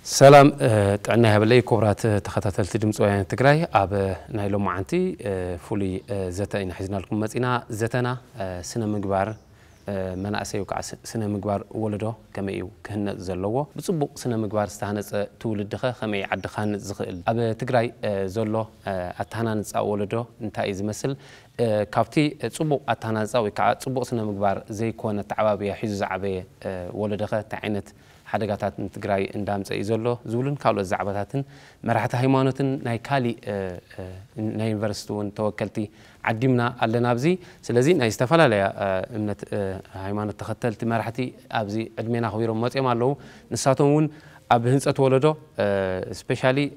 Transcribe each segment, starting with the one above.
سلام تعنا هبلي كبرات تخطتلت دمص ويان تግራي اب نايلو معنتي فولي زتا إن حزنا لكم متينا زتنا سنة مقبار مناسيو كع سنة مقبار ولدو كما يو كهن زلوا بصبو سنة مقبار استهنس تولد خ خمي عد خان زخل اب تግራي زلو اتهنانص ولدو انتا ايز مسل كابتي صبو اتهنانص وي كع صبو سنة مقبار زي كونه تعبابيه حيز زعبيه ولدو خ تعينت حدقات تግራي اندامص يزلو زولن كالو زعباتن مرحته هيمانوتن ناي كالي ناي يونيفرسيتيون توكلتي عديمنا علنا بزي سلازي ناي استفلاله امنت هيمانوت تختلت مرحتي ابزي ادمينا خويرو مصيم الله نساتون اب هنصت ولدو سبيشالي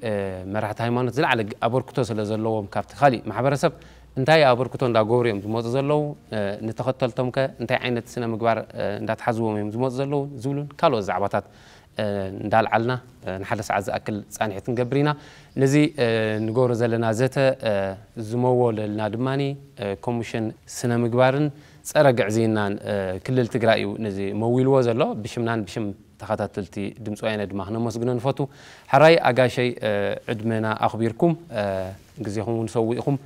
مرحته هيمانوت زلعل ابوركتو سلازلوم كابت خالي محبرسب انتي ابوركتو اندا غوريم زموت زلو نتختلتم ك انتي عينت سنه مغبار اندا تحزوم زموت زلو زولن كالو زعباتات ندال علنا نحلس عز اكل صانحت نغبرينا نزي نغور زلنا زته زمو لنا دماني كوميشن سنه مغبارن صرق عزينا كلل تግራيو نزي مويلو زلو بشمنان بشم تخاتلتي دمصو عينه دما خنا مسغنا نفوتو حراي اغاشي عدمنا اخبيركم غزيهم نسويكم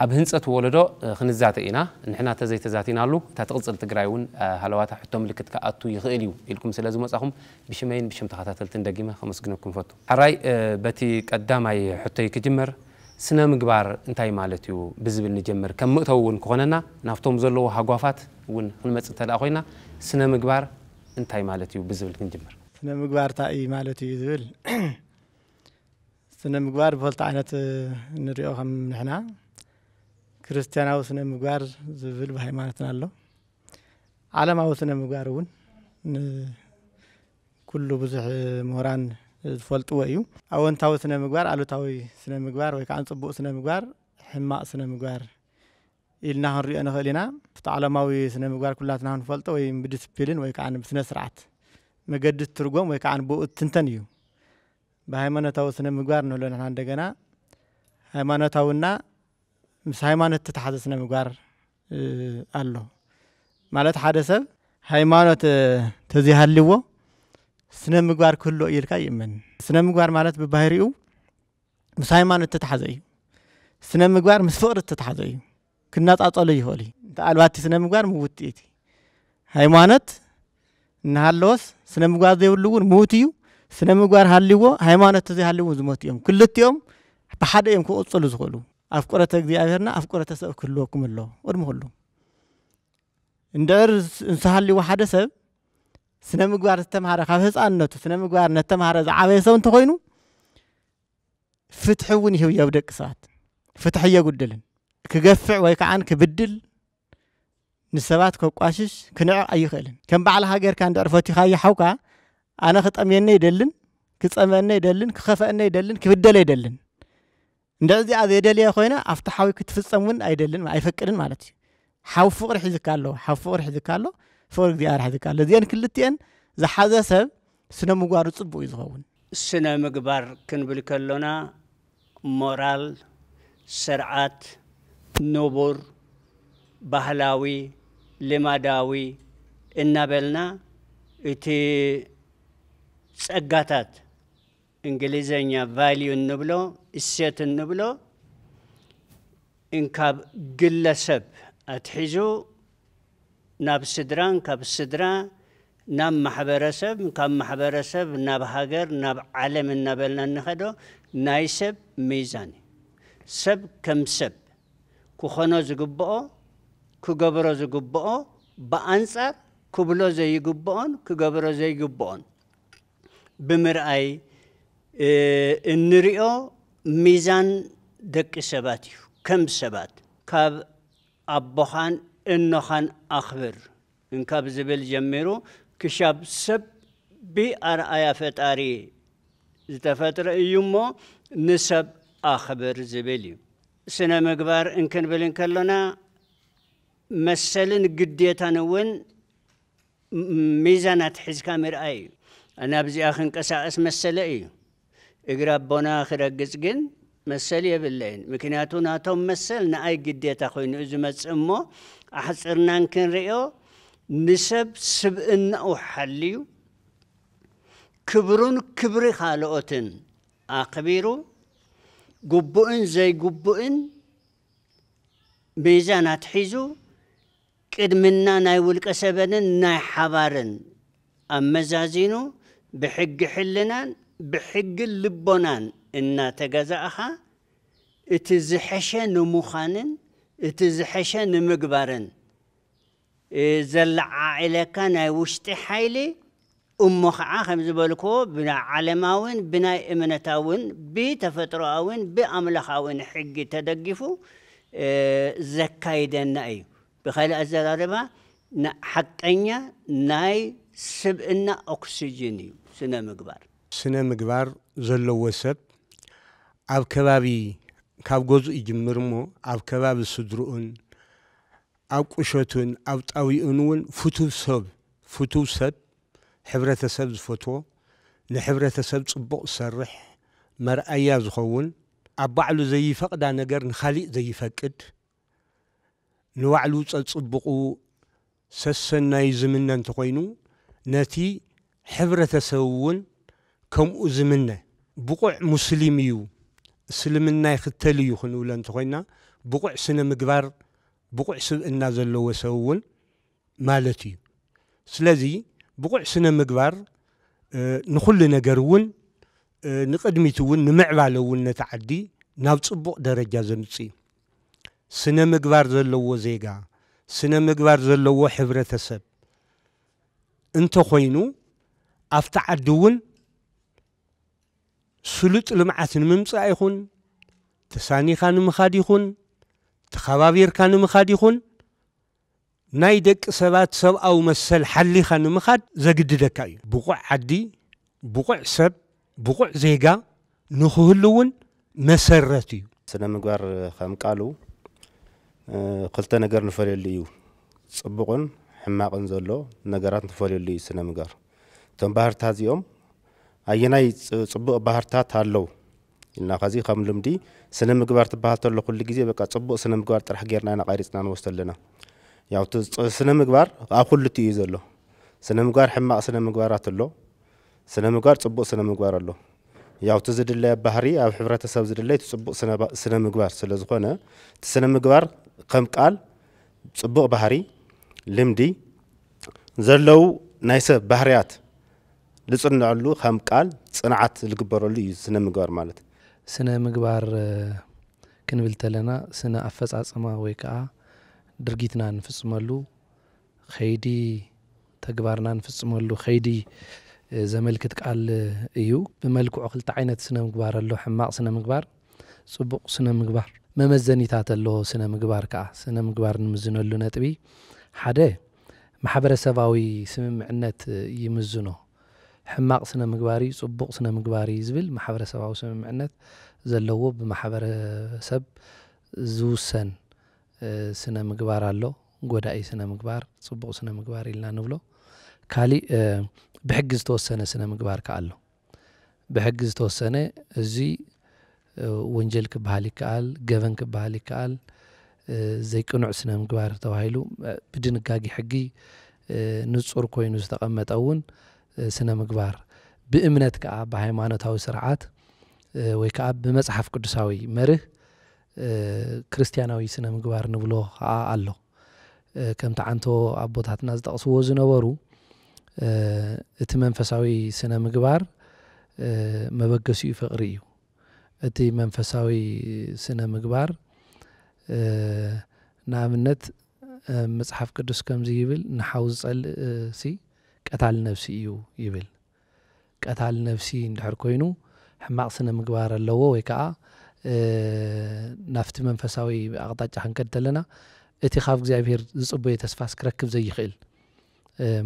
اب هنصت ولدو خنزاتينا نحنا تزي تزاتينالو تاتقصل تግራيون حلوات حتى ملكت كاتو يخيليو يلكم سلازم مصاخم بشمين بشم تخاتلتن دقيمه خمسغنكم فوتو حراي بتي قداماي حتى يكجمر سنه مغبار انتاي مالتيو بزبل نجمر كم متون كوننا نافتوم زلو حغوافات ون خنمص تلا خوينا سنه مغبار انتاي مالتيو بزبل نجمر سنه مغبار تاي مالتيو يزبل سنه مغبار بولت عينت نريو خم نحنا كريستياناو سنه مغبار زبل بهيمانتنا الله عالماو سنه مغبارون كله بزح موران فلطو ايو اونتاو سنه مغبار الوتاوي سنه مغبار وي كان صبو سنه مغبار حماق سنه مغبار إلنا هنري أنا خلينا فتعلماوي سنه مغبار كلاتنا نفلطو وي بديسبلين وي كان بسنه سرعت مقد ترغم وي كان بو تنتنيو بهيمانتاو سنه مغبار ነው ለና እንደገና ሃይማኖታውና مس ሃይማኖት ተታሐዘስነ ምግባር አለው ማለት ሐደሰብ ሃይማኖት ተዚሃልዎ ስነ ምግባር ኩሉ ይልካ ይመን ስነ ምግባር ማለት በባህሪው مس ሃይማኖት ተታሐዘ እዩ ስነ ምግባር مس ፍቅር ተታሐዘ እዩ ክናጣጣሉ ይሆሊ ተአልባቲ ስነ ምግባር ሙውጥይቲ ሃይማኖት እናሃለወስ ስነ ምግባር ዘይብሉውን ሙውትዩ ስነ ምግባር ሃልዎ ሃይማኖት ተዚሃልዎ ዝሞትዮም ኩልትዮም በሓደ እዮም ክቆጽሉ ዝኽእሉ أفكرت እግዚአብሔርና أفكرت ሰብ ኩልኩም الله ወድም ሁሉ እንደር እንሰሃሊ ወሓደ ሰብ ስነ ምግባር ተማሃረ ካብ ህፃንነቱ ስነ ምግባር ነተማሃረ ዝዓበየ ሰብ እንተኮይኑ ፍትሕውን ይህው የብደቅ ሰባት ፍትሕ የጉድልን ክገፍዕ ወይ ከዓን ክብድል ንሰባት ከቋሽሽ ክንዕ አይኽልን ከም በዓል ሃገር ካን ደርፈቲ ካይሓውካ ኣነ ክጠምየነ ይደልን ክጸመነ ይደልን ክኸፈአነ ይደልን ክብደለ ይደልን እንደዚህ አዘደልያ ኮይና አፍታሐዊ ክትፍጸሙን አይደልን አይፈቅድን ማለት ሓው ፍቅር ሒዝካሎ ሓው ፍቅር ሒዝካሎ ፍቅር እግዚአብሔር ሒዝካሎ ዚያን ክልትየን ዝሓዘ ሰብ ስነ ምግባሩ ጽቡቅ ይዝኸውን ስነ ምግባር ክንብል ከሎና ሞራል ስርዓት ኖቦር ባህላዊ ልማዳዊ እናበልና እቲ ጸጋታት እንግሊዘኛ ቫልዩ እንብሎ እሴት እንብሎ እንካብ ግለሰብ አትሒዙ ናብ ስድራን ካብ ስድራ ናብ ማሕበረሰብ ካብ ማሕበረሰብ ናብ ሃገር ናብ ዓለም እናበልና እንኸዶ ናይ ሰብ ሚዛን ሰብ ከም ሰብ ክኾኖ ዝግብኦ ክገብሮ ዝግብኦ በአንጻር ክብሎ ዘይግብኦን ክገብሮ ዘይግብኦን ብምርአይ እንሪኦ ሚዛን ደቂ ሰባት እዩ ከም ሰባት ካብ አቦኻን እኖኻን አኽብር እንካብ ዝብል ጀሚሩ ክሻብ ሰብ ብአርአያ ፈጣሪ ዝተፈጥረ እዩሞ ንሰብ አኽብር ዝብል እዩ ስነ ምግባር እንክንብል ከሎና መሰልን ግዴታን እውን ሚዛናት ሒዝካ ምርአይ እዩ ኣነ ኣብዚኣ ክንቀሳቀስ መሰለ እዩ እግራ ቦና ክረግጽ ግን መሰል የብለይን ምክንያቱ ናቶም መሰል ንኣይ ግዴታ ኮይኑ እዚ መጽእሞ ኣሕጽርናን ክንሪኦ ንሰብ ስብእናኡ ሓልዩ كبرون كبري خالقوتن أخبيرو قبؤن زي قبؤن ميزانات حيزو قدمنا ناي والكسبنن ناي حبارن أما زازينو بحق حلنان بحق اللبونان إنا تجزأها اتزحشا نمخانن اتزحشا نمقبارن زل عائلة كان وشتي حيلي أمخ عاخم زبالكو بنا علماوين بنا إمنتاوين بتفتراوين بأملخاوين حق تدقفو زكايدن أيو بخيل الزراربة حقنيا ناي سبئنا أكسجيني سنة مقبار سنة مقبار زلو وسب أو كبابي كاب جزء يجمرمو أو كباب الصدرون أو قشتون أو طاويئون فتو سب حبرة سب فتو لحبرة سب صبق سرح مرأيا زخون أبعلو زي فقد نجر نخلي زي فقد نوعلو تصبقو سسنا يزمنا انتقينو ناتي حبرة سوون كم أزمنا بقع مسلميو سلمنا يختليو خنولا انتقينا بقع سنة مقبار بقع سبقنا زلو وسوون مالتي سلازي بقع سنة مقبار نخل نجرون نقدميتون نمعبالون نتعدي نابصبق درجة زمصي سنة مقبار زلو زيغا سنة مقبار زلو حبرة سب انتو خوينو افتعدون سلط لمعاتن ممصا يخون تساني خان مخادي خون تخبابير كان مخادي خون نايدك سبات سب او مسل حلي خان مخاد زقددك ايو بقع عدي بقع سب بقع زيغا نخهلون مسرتي سنة مقبار خام قالو قلت نجر نفريليو صبقون حماقن زلو نجرات نفريلي سنة مقبار تم بحرت هذيوم أيناي صبق بحرتات هالو إلنا خزي خام لمدي سنة مقبار تبحث له كل جزء بقى صبق سنة مقبار ترح غيرنا أنا قارسنا نوصل لنا ياو سنة مقبار أقول تيزلو سنة مقبار حماق سنة مقبارات له سنة مقبار صبق سنة مقبار له ياو تزد الله بحري أو حبرة سبزد الله تصبق سنة مقبار سلزقنا سنة مقبار قم قال صبق بحري لمدي زلو نايسة بحريات لصنعلو خم قال صنعت الجبرلو سنة مقبار مالت سنة مقبار كنبلتلنا سنة أفصاصما ويكا درجيتنا نفصملو خيدي تجبارنا نفصملو خيدي زملكت قال ايو بملكو عقلت عينت سنة مقبار له حماق سنة مقبار صبق سنة مقبار ممزنيتات له سنة مقبار كا سنة مقبار نمزنلو نتبي حدا محبر سباوي سممعنت يمزنو حماق سنة مقباري صبق سنة مقباري زبل محبر سباوي سممعنت زلو بمحبر سب زوسن سنة مقبار له قدائي سنة مقبار صبق سنة مقباري لنا نبلو كالي بحجز توسنة سنة مقبار كالله بحجز توسنة زي وانجل كبهالي كال جفن كبهالي كال زي كنوع سنة مقبار توهيلو بدين كاجي حقي نصور كوين استقامت أون سنة مقبار بإمنة كعب بهيمانة هاو سرعات ويكعب بمصحف قدساوي مره كريستياناوي سنة مقبار نبلو الله كم تعنتو أبوتات ناس تقصوا زنورو እቲ መንፈሳዊ ስነ ምግባር መበገሲኡ ፍቅሪ እዩ እቲ መንፈሳዊ ስነ ምግባር ናብነት መጽሐፍ ቅዱስ ከምዚ ይብል ንሓውዝ ጸልሲ ቀታል ነፍሲ እዩ ይብል ቀታል ነፍሲ እንድሕር ኮይኑ ሕማቅ ስነ ምግባር ኣለዎ ወይ ከዓ ናፍቲ መንፈሳዊ ኣቅጣጫ ክንከድ ተለና እቲ ካብ እግዚአብሔር ዝጽበየ ተስፋ ክረክብ ዘይኽእል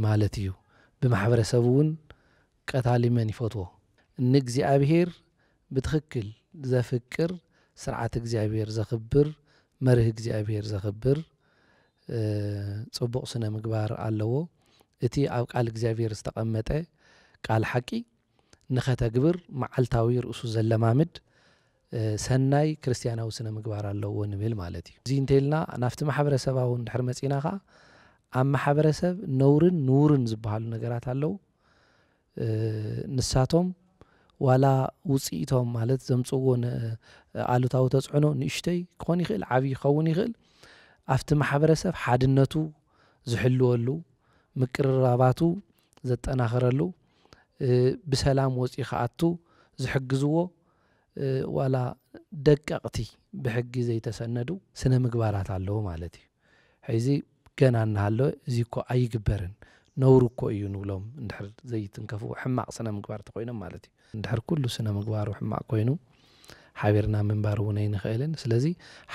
ማለት እዩ بمحبرسبون قتال من يفوتو ان እግዚአብሔር بتخكل زفكر سرعه እግዚአብሔር زخبر مره እግዚአብሔር زخبر صبق سنه مغبار አለዎ እቲ ኣብ ቃል እግዚአብሔር ዝተቀመጠ ቃል ሓቂ ንኸተግብር መዓልታዊ ርእሱ ዘለማምድ ሰናይ ክርስቲያናዊ ስነ ምግባር አለዎ ንብል ማለት እዩ እዚ እንተልና ናፍቲ ማሕበረሰባው እንድሕር መጺናኻ ኣብ ማሕበረሰብ ነውርን ኑርን ዝበሃሉ ነገራት አለው ንሳቶም ዋላ ውጽኢቶም ማለት ዘምጽዎ አሉታዊ ተጽዕኖ ንእሽተይ ክኾን ይኽእል ዓብይ ክኸውን ይኽእል ኣብቲ ማሕበረሰብ ሓድነቱ ዝሕልወሉ ምቅርራባቱ ዘጠናኸረሉ ብሰላም ወፂ ኸኣቱ ዝሕግዝዎ ዋላ ደቀቕቲ ብሕጊ ዘይተሰነዱ ስነ ምግባራት ኣለዎ ማለት እዩ ሕዚ ገና እናሃሎ እዚ እኮ ኣይግበርን ነውሩ እኮ እዩ ንብሎም እንድሕር ዘይትንከፉ ሕማቕ ስነ ምግባር ተኮይኖም ማለት እዩ እንድሕር ኩሉ ስነ ምግባሩ ሕማቕ ኮይኑ ሓቢርና ምንባር እውን ኣይንኽእልን ስለዚ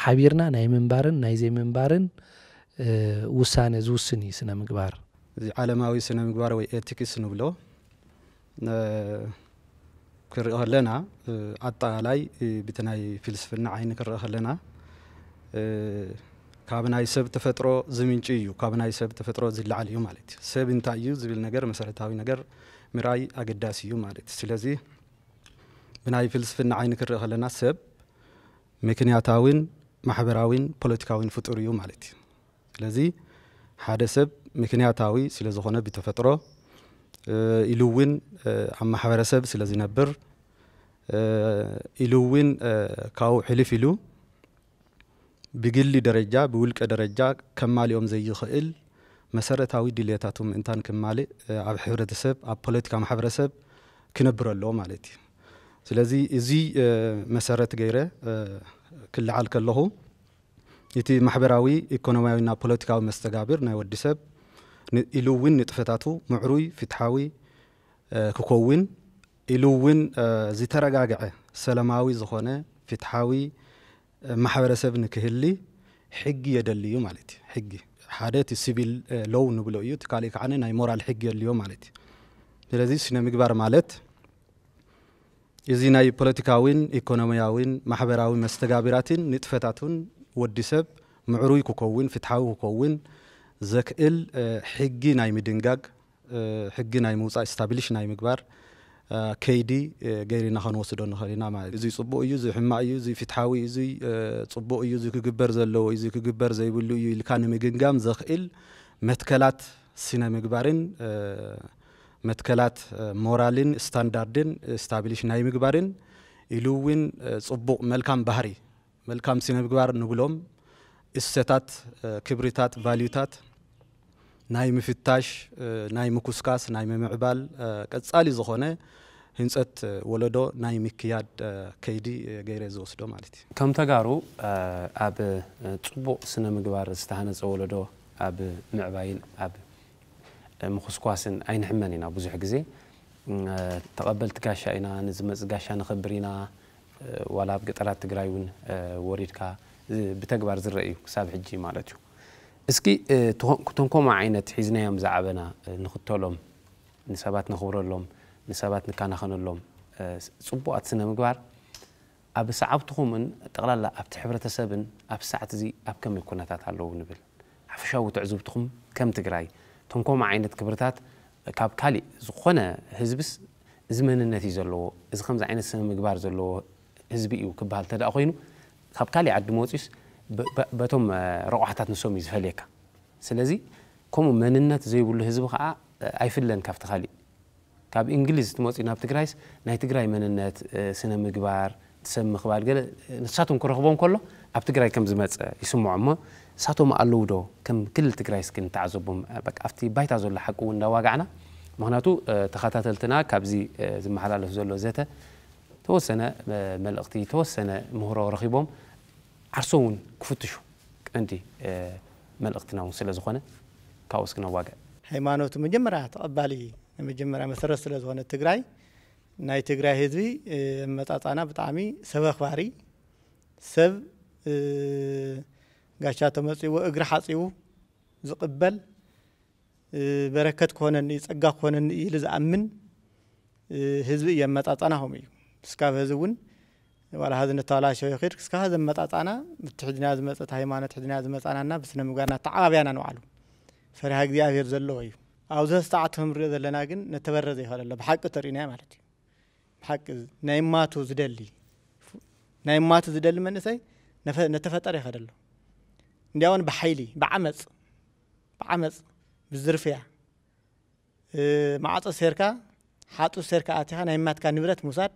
ሓቢርና ናይ ምንባርን ናይ ዘይምንባርን ውሳነ ዝውስን እዩ ስነ ምግባር እዚ ዓለማዊ ስነ ምግባር ወይ ኤቲክስ ንብሎ ክርእ ከለና ኣጠቃላይ ብትናይ ፍልስፍና ዓይኒ ክርእ ከለና ካብ ናይ ሰብ ተፈጥሮ ዝምንጭ እዩ ካብ ናይ ሰብ ተፈጥሮ ዝለዓል እዩ ማለት እዩ ሰብ እንታይ እዩ ዝብል ነገር መሰረታዊ ነገር ምራይ ኣገዳሲ እዩ ማለት እዩ ስለዚ ብናይ ፍልስፍና ዓይኒ ክርእ ከለና ሰብ ምክንያታዊን ማሕበራዊን ፖለቲካዊን ፍጡር እዩ ማለት እዩ ስለዚ ሓደ ሰብ ምክንያታዊ ስለ ዝኾነ ብተፈጥሮ ኢሉ እውን ኣብ ማሕበረሰብ ስለ ዝነብር ኢሉ እውን ካብኡ ሕልፍ ኢሉ ብግሊ ደረጃ ብውልቀ ደረጃ ከማልኦም ዘይኽእል መሰረታዊ ድልየታቱ ምእንታን ክማልእ ኣብ ሕብረተሰብ ኣብ ፖለቲካ ማሕበረሰብ ክነብር ኣለዎ ማለት እዩ ስለዚ እዚ መሰረት ገይረ ክልዓል ከለኹ እቲ ማሕበራዊ ኢኮኖሚያዊና ፖለቲካዊ መስተጋብር ናይ ወዲ ሰብ ኢሉ እውን ንጥፈታቱ ምዕሩይ ፍትሓዊ ክከውን ኢሉ እውን ዝተረጋግዐ ሰላማዊ ዝኾነ ፍትሓዊ ማሕበረሰብ ንክህሊ ሕጊ የደልዩ ማለት እዩ ሕጊ ሓደ እቲ ሲቪል ሎው ንብሎ እዩ እቲ ካልእ ከዓ ናይ ሞራል ሕጊ የድልዮ ማለት እዩ ስለዚ ስነ ምግባር ማለት እዚ ናይ ፖለቲካዊን ኢኮኖሚያዊን ማሕበራዊ መስተጋብራትን ንጥፈታቱን ወዲ ሰብ ምዕሩይ ክከውን ፍትሓዊ ክከውን ዘክእል ሕጊ ናይ ምድንጋግ ሕጊ ናይ ምውፃእ ስታብሊሽ ናይ ምግባር ከይዲ ገይርና ክንወስዶ ንኽእል ኢና ማለት እዚ ጽቡቕ እዩ እዚ ሕማቕ እዩ እዚ ፍትሓዊ እዚ ጽቡቕ እዩ እዚ ክግበር ዘለዎ እዚ ክግበር ዘይብሉ እዩ ኢልካ ንምግምጋም ዘኽእል መትከላት ስነ ምግባርን መትከላት ሞራልን ስታንዳርድን ስታብሊሽ ናይ ምግባርን ኢሉ እውን ጽቡቕ መልካም ባህሪ መልካም ስነ ምግባር ንብሎም እሰታት ክብሪታት ቫልዩታት ናይ ምፍታሽ ናይ ምኩስካስ ናይ ምምዕባል ቀጻሊ ዝኾነ ህንጸት ወለዶ ናይ ምክያድ ከይዲ ገይረ ዝወስዶ ማለት እዩ ከም ተጋሩ ኣብ ጽቡቕ ስነ ምግባር ዝተሃነፀ ወለዶ ኣብ ምዕባይን ኣብ ምኩስኳስን ኣይንሕመን ኢና ብዙሕ ግዜ ተቐበልቲ ጋሻ ኢና ንዝመጽእ ጋሻ ንኽብር ኢና ዋላ ኣብ ገጠራት ትግራይ እውን ወሪድካ ብተግባር ዝረአ እዩ ክሳብ ሕጂ ማለት እዩ እስኪ ተንኮማ ዓይነት ሒዝናዮም ዝዓበና ንኽተሎም ንሰባት ነኽብረሎም ንሰባት ንካናኸነሎም ጽቡቓት ስነ ምግባር ኣብ ሰዓብትኹምን ጠቕላላ ኣብቲ ሕብረተሰብን ኣብ ሰዓት እዚ ኣብ ከመይ ኩነታት ኣለዉ ንብል ሓፈሻዊ ትዕዝብትኹም ከም ትግራይ ተንኮማ ዓይነት ክብርታት ካብ ካሊእ ዝኾነ ህዝብስ እዚ መንነት እዩ ዘለዎ እዚ ከምዚ ዓይነት ስነ ምግባር ዘለዎ ህዝቢ እዩ ክበሃል ተዳእ ኮይኑ ካብ ካሊእ ዓዲ መፂስ በቶም ረቑሓታት ንሶም እዩ ዝፈልየካ ስለዚ ከምኡ መንነት ዘይብሉ ህዝቢ ከዓ ኣይፍለን ካብቲ ካሊእ ካብ እንግሊዝ ትመፂ ናብ ትግራይስ ናይ ትግራይ መንነት ስነ ምግባር ሰብ ምኽባር ገለ ንሳቶም ክረኽቦም ከሎ ኣብ ትግራይ ከም ዝመፀ ይስምዖ እሞ ንሳቶም ኣለዉ ዶ ከም ክልል ትግራይ እስኪ ንተዓዘቦም በቃ ኣብቲ ባይታ ዘሎ ሓቂ እውን እንዳዋጋዕና ምክንያቱ ተኸታተልትና ካብዚ ዝመሓላለፍ ዘሎ ዘተ ተወሰነ መልእኽቲ ተወሰነ ምህሮ ረኺቦም ዓርሶ እውን ክፍትሹ ቀንዲ መልእኽትና እውን ስለ ዝኾነ ካብኡ እስኪ ነዋግዕ ሃይማኖቱ መጀመርያ ተቐባሊ መጀመርያ መሰረት ስለ ዝኾነ ትግራይ ናይ ትግራይ ህዝቢ መጣጣና ብጣዕሚ ሰብ ኣኽባሪ ሰብ ጋሻ ተመፂዎ እግሪ ሓፂቡ ዝቕበል በረከት ክኾነኒ ፀጋ ክኾነኒ ኢሉ ዝኣምን ህዝቢ እየ መጣጣናهم እዩ እስካብ ህዝቢ እውን ዋላ هذا نتعالاشوا يخير እስካብ هذا መጣጣና ትሕድና ዝመፀት ሃይማኖት ትሕድና ዝመፃናና ብስነ ምግባርና ተዓባብያና ንባዕሉ ፈሪሃ እግዚአብሔር ዘለዎ እዩ ኣብዚ ሰዓትهم ርእ ዘለና ግን ነተበረዘ ይኸለለ ብሓቂ ተሪና ማለት እዩ ብሓቂ ናይ ማቱ ዝደሊ መንሰይ ነተፈጠረ ይኸደሎ እንዲያውን በሓይሊ በዓመፅ ብዝርፍያ ማዓፀ ሴርካ حاطو سيركا أتيها نايمات كان نبرت موساد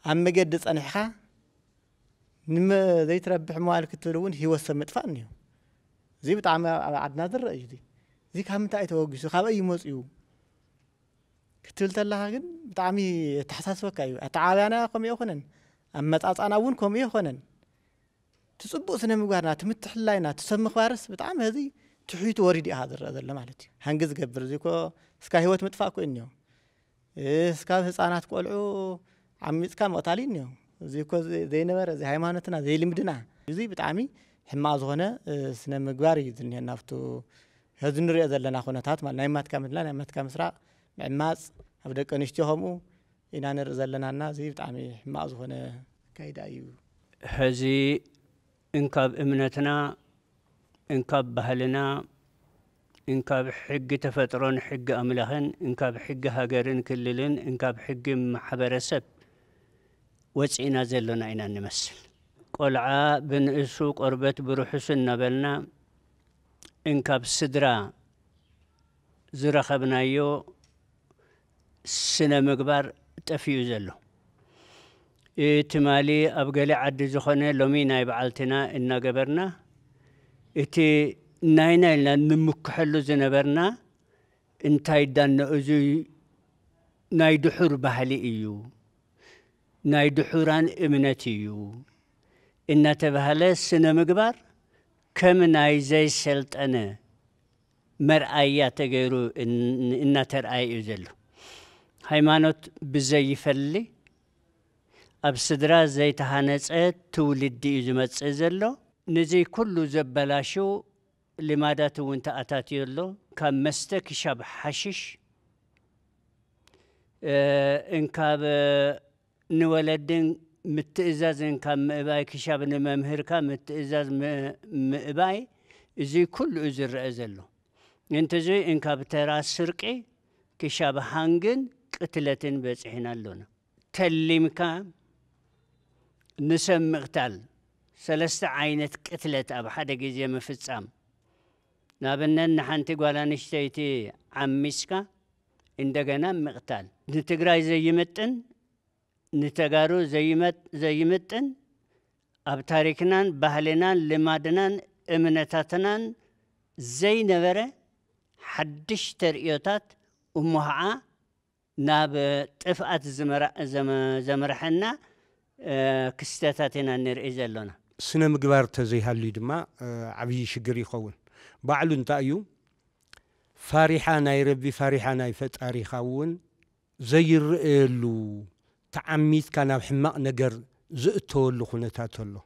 عم جدس أنا حا نما ذي تربح موالك تلون هي وسمت فانيو زي بتعمل عدنا ذر أجدي زي كم تاي توقف خاب أي موسيو كتلت الله جن بتعمي تحساس وكايو أتعالى أنا قم يخونن أما تأس أنا أون قم يخونن تصبوا سنة مقارنة تمتح لنا تسمى خوارس بتعمل هذه تحيط وردي هذا اللي مالتي هنجز قبل زيكو سكا هوت متفاقو إنيو سكا هسانات قولعو عمي سكا مقتالينيو زيكو زي نبر زي هايمانتنا زي لمدنا زي بتعمي حما زغنا سنة مقباري زني نافتو هذا نري أذلنا خونتات مال نايمات كامل لا نايمات كامسرا معماس أبدأ كنشتهمو إنا نرزلنا الناس زي بتعمي حما زغنا كايدا أيو هذه إنكاب إمنتنا إنكاب بهلنا إنكاب حق تفترون حق أملهن إنكاب حق هاجرين كللن إنكاب حق محبرسب وسعنا زلنا إنا نمثل قلعة بن إسوق قربت بروحسن نبلنا إنكاب سدرا زرخبنايو سنة مقبار تفيو زلو تمالي أبقالي عد زخونة لومي ناي بعالتنا إنا قبرنا إتي ناينا إلا نمك حلو زنبرنا انتاي دان أزي ناي دحور بحلي إيو ناي دحوران إمنتيو إنا تبهلا سنة مقبار كم ناي زي سلط أنا مرآيات تغيرو إنا ترآي إزلو هايمانوت بزي فلي أبصدرا زي تهانسات تولدي إزمت زلو نزي كله زبلاشو لماذا وانت أتاتي له كان مستك شاب حشش إن كاب نولدين متئزاز إن كان مئباي كشاب نممهر كان متئزاز مئباي زي كل أزر أزلو انت زي إن كاب ترى سرقي كشاب هانجن قتلتين بس إحنا لنا تلم كام نسم مقتل ثلاثة عينة قتلت أب حدا جزية مفتصام نابنا نحنتي ولا نشتيتي عميسكا إندجنا مقتل نتجراي زي متن نتجارو زي متن أب تاريخنا بهلنا لمادنا إمنتاتنا زي نبرة حدش تريوتات ومهعة ناب تفقت زمرحنا كستاتنا نرئيز لنا سنة مقبار تزيها اللي دما عبي شقري خون بعلو انتايو فارحة نايربي فارحة نايفت أريخاون زي الرئيلو تعميت كان بحماق نقر زئتو اللو خونتاتو اللو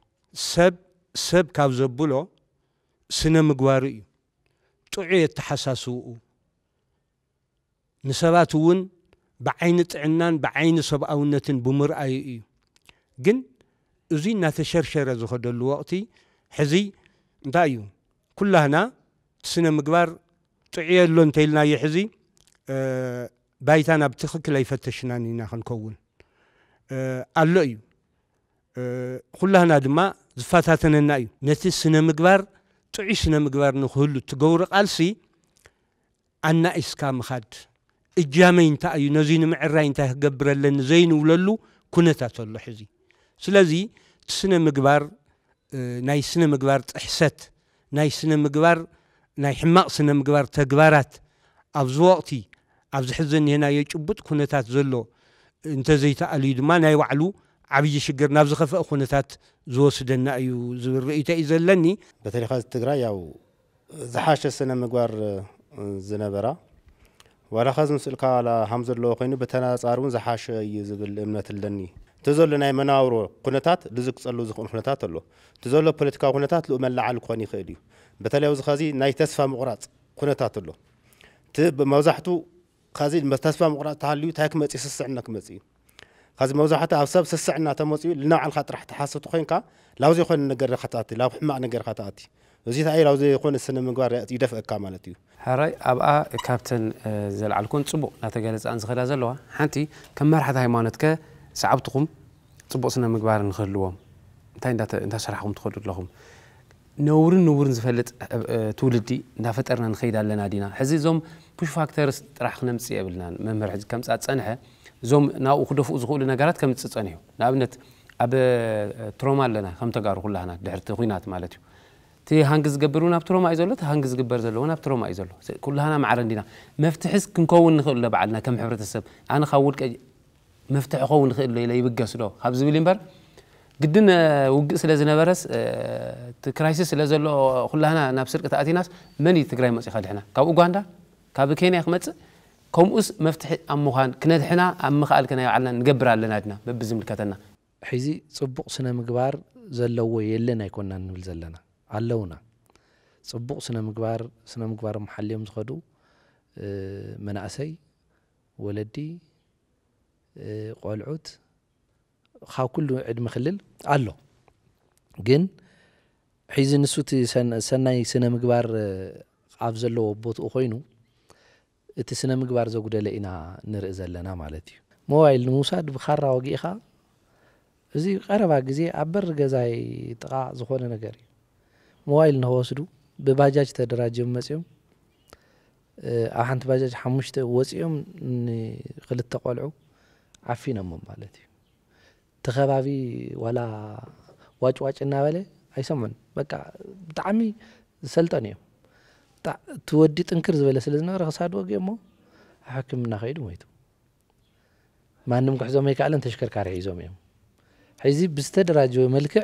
سب كابزبولو سنة مقباري تعية تحساسو نسباتون بعين تعنان بعين سبقاونتن بمرأي جن زين نتشرشر زخد الوقتي حزي دايو كلنا سنة مقبار تعيا لون تيلنا يحزي بايتانا بتخك لا يفتشناني ناخن كون اللؤي كلنا دما زفاتاتنا النايو نتي سنة مقبار تعي سنة مقبار نخلو تقورق ألسي عنا إسكام خد إجامين تأيو نزين معرين تهقبر لن زين وللو كنتات الله حزي سلازي سنة مقبار ناي سنة مقبار تحسات ناي سنة مقبار ناي حماق سنة مقبار تقبارات أبز وقتي أبز حزن هنا يجبط كنتات زلو انت زي تقليد ما ناي وعلو عبيجي شقر نابز خفاء كنتات زوسدنا أيو زور رئيتا إزلني بتاريخ التقرا ياو زحاش سنة مقبار زنبرا ولا خازم سلكا على حمز الله قينو بتنا صارون زحاش يزبل امنه اللني تزولنا مناورو قنتات لزق صلو زخون قنتات الله تزول بوليتيكا قنتات لو ملع الكوني خيدي بتلاو زخازي ناي تسفى مقراط قنتات الله تب موزحتو خازي تسفى مقراط تحليو تاك مصي سسعناك مصي خازي موزحتو ابسب سسعنا تمصي لنا على الخط راح تحسطو خينكا لاوزي يكون نجر خطاتي لاو حما نجر خطاتي وزيت أي لو زي يكون السنة من قارئ يدفع كاملتيو. هراي أبقى كابتن زلعلكون صبو نتجلس عن زخرة زلوا حنتي كم مرحلة هيمانتك صعبتكم صبو سنة مقبار نخلوهم. أنت شرحهم تخلوا لهم. نورن زفلت تولدي نفترنا نخيد لنا دينا حزي زوم بوش فاكتورز راح نمسي قبلنا ممر حزي كم ساعة صنحة زوم ناو خدفوا زغول نجارات كم تصنيه نابنت أب تروما لنا خم تجار كلها هناك دحرت خوينات مالتيو تي هانجز جبرونا بتروما إيزولت هانجز جبر زلونا بتروما إيزولو كلها أنا معرندينا مفتحس كنكون نخل بعدنا كم حبرة السب أنا خاول مفتح خون نخل اللي يبقى سلو خبز بيلينبر قدنا وقس لازنا برس تكرايسيس لازلو كلها هنا نفس القطعة ناس مني تكراي مسي خد حنا كاب أوغندا كاب كينيا خمس كم أس مفتح أمخان كنا حنا أم خال كنا يعلنا نجبر على نادنا ببزم الكتنا حيزي صبق سنة مقبار زلوا يلنا يكوننا نبل زلنا علونا صبق سنة مقبار محليهم زخدو مناسي ولدي قالعود خاو كله عد مخلل الله جن حيز نسوتي سناي سنة مقبار عفزلو بوت أخوينو إتي سنة مقبار زوجة لقينا نرئز لنا مالتي موبايل موساد بخارة وجيخا زي قربا جزي عبر جزاي تقع زخونة نجاري موبايل نهوسدو بباجاج تدراجم مسيوم أحنت باجاج حمشت وسيوم خلت تقالعو عفينا مالتي تخبابي ولا واج النابله ايسمن بقى بتعمي سلطانيو تودي تنكر زبله سلازنا رخصاد وقيمو حاكمنا خيد ويتو مانم كحزوم يكالن تشكركار يزوم يم حيزي بستدراجو ملكع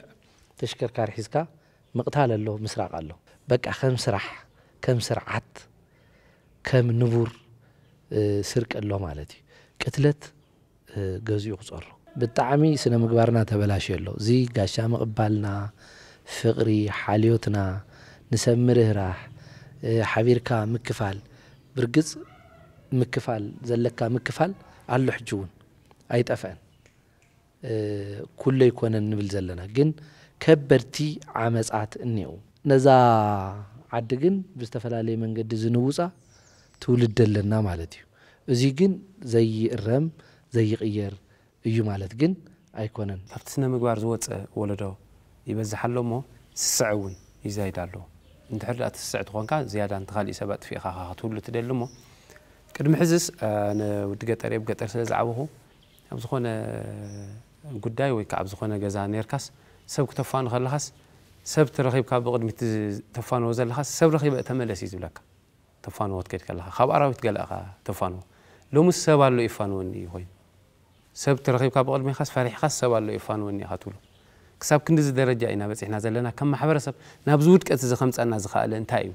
تشكركار حيسكا مقتال له مسراق له بقى كم سرعات كم نبور سرق له مالتي قتلت غزيو قصرو بالتعامي سنة مقبارنا تبلاش يلو زي قاشا مقبالنا فقري حاليوتنا نسمره راح حبيركا مكفال برقز مكفال زلكا مكفال علو حجون اي تفعن كله يكون نبل زلنا جن كبرتي عمزات النيو نزا عدقن بستفلالي من قد زنوصة تولد لنا مالتيو زي جن زي الرم زي غير እዩ ማለት ግን ኣይኮነን ኣብቲ ስነ ምግባር ዝወፀ ወለዶ ይበዝሓሎ ሞ ስስዕውን ይዛይዳሎ እንድሕር ኣቲ ስስዕ ትኾንካ ዝያዳ እንተኻሊእ ሰባት ፊኢኻ ክትውሉ ትደሊ ሞ ቅድሚ ሕዝስ ንውዲ ገጠር የብ ገጠር ስለ ዝዓበኹ ኣብ ዝኾነ ጉዳይ ወይ ከዓ ኣብ ዝኾነ ገዛ ነርካስ ሰብ ክተፋኑ ከለኻስ ሰብ ትረኺብካ ብቕድሚት ተፋንዎ ዘለኻስ ሰብ ረኺበ ተመለስ እዩ ዝብለካ ተፋንዎ ትከይድ ከለኻ ካብ ኣራዊት ገለእኻ ተፋንዎ ሎሙስ ሰብ ኣሎ ይፋንወኒ እዩ ኮይኑ سب ترغيب كاب قلبي خاص فريح خاص سب الله يفان وني خاتولو كسب كندز درجة إنا بس إحنا زلنا كم حبر سب نبزود كأس خمس أنا زخال انتايو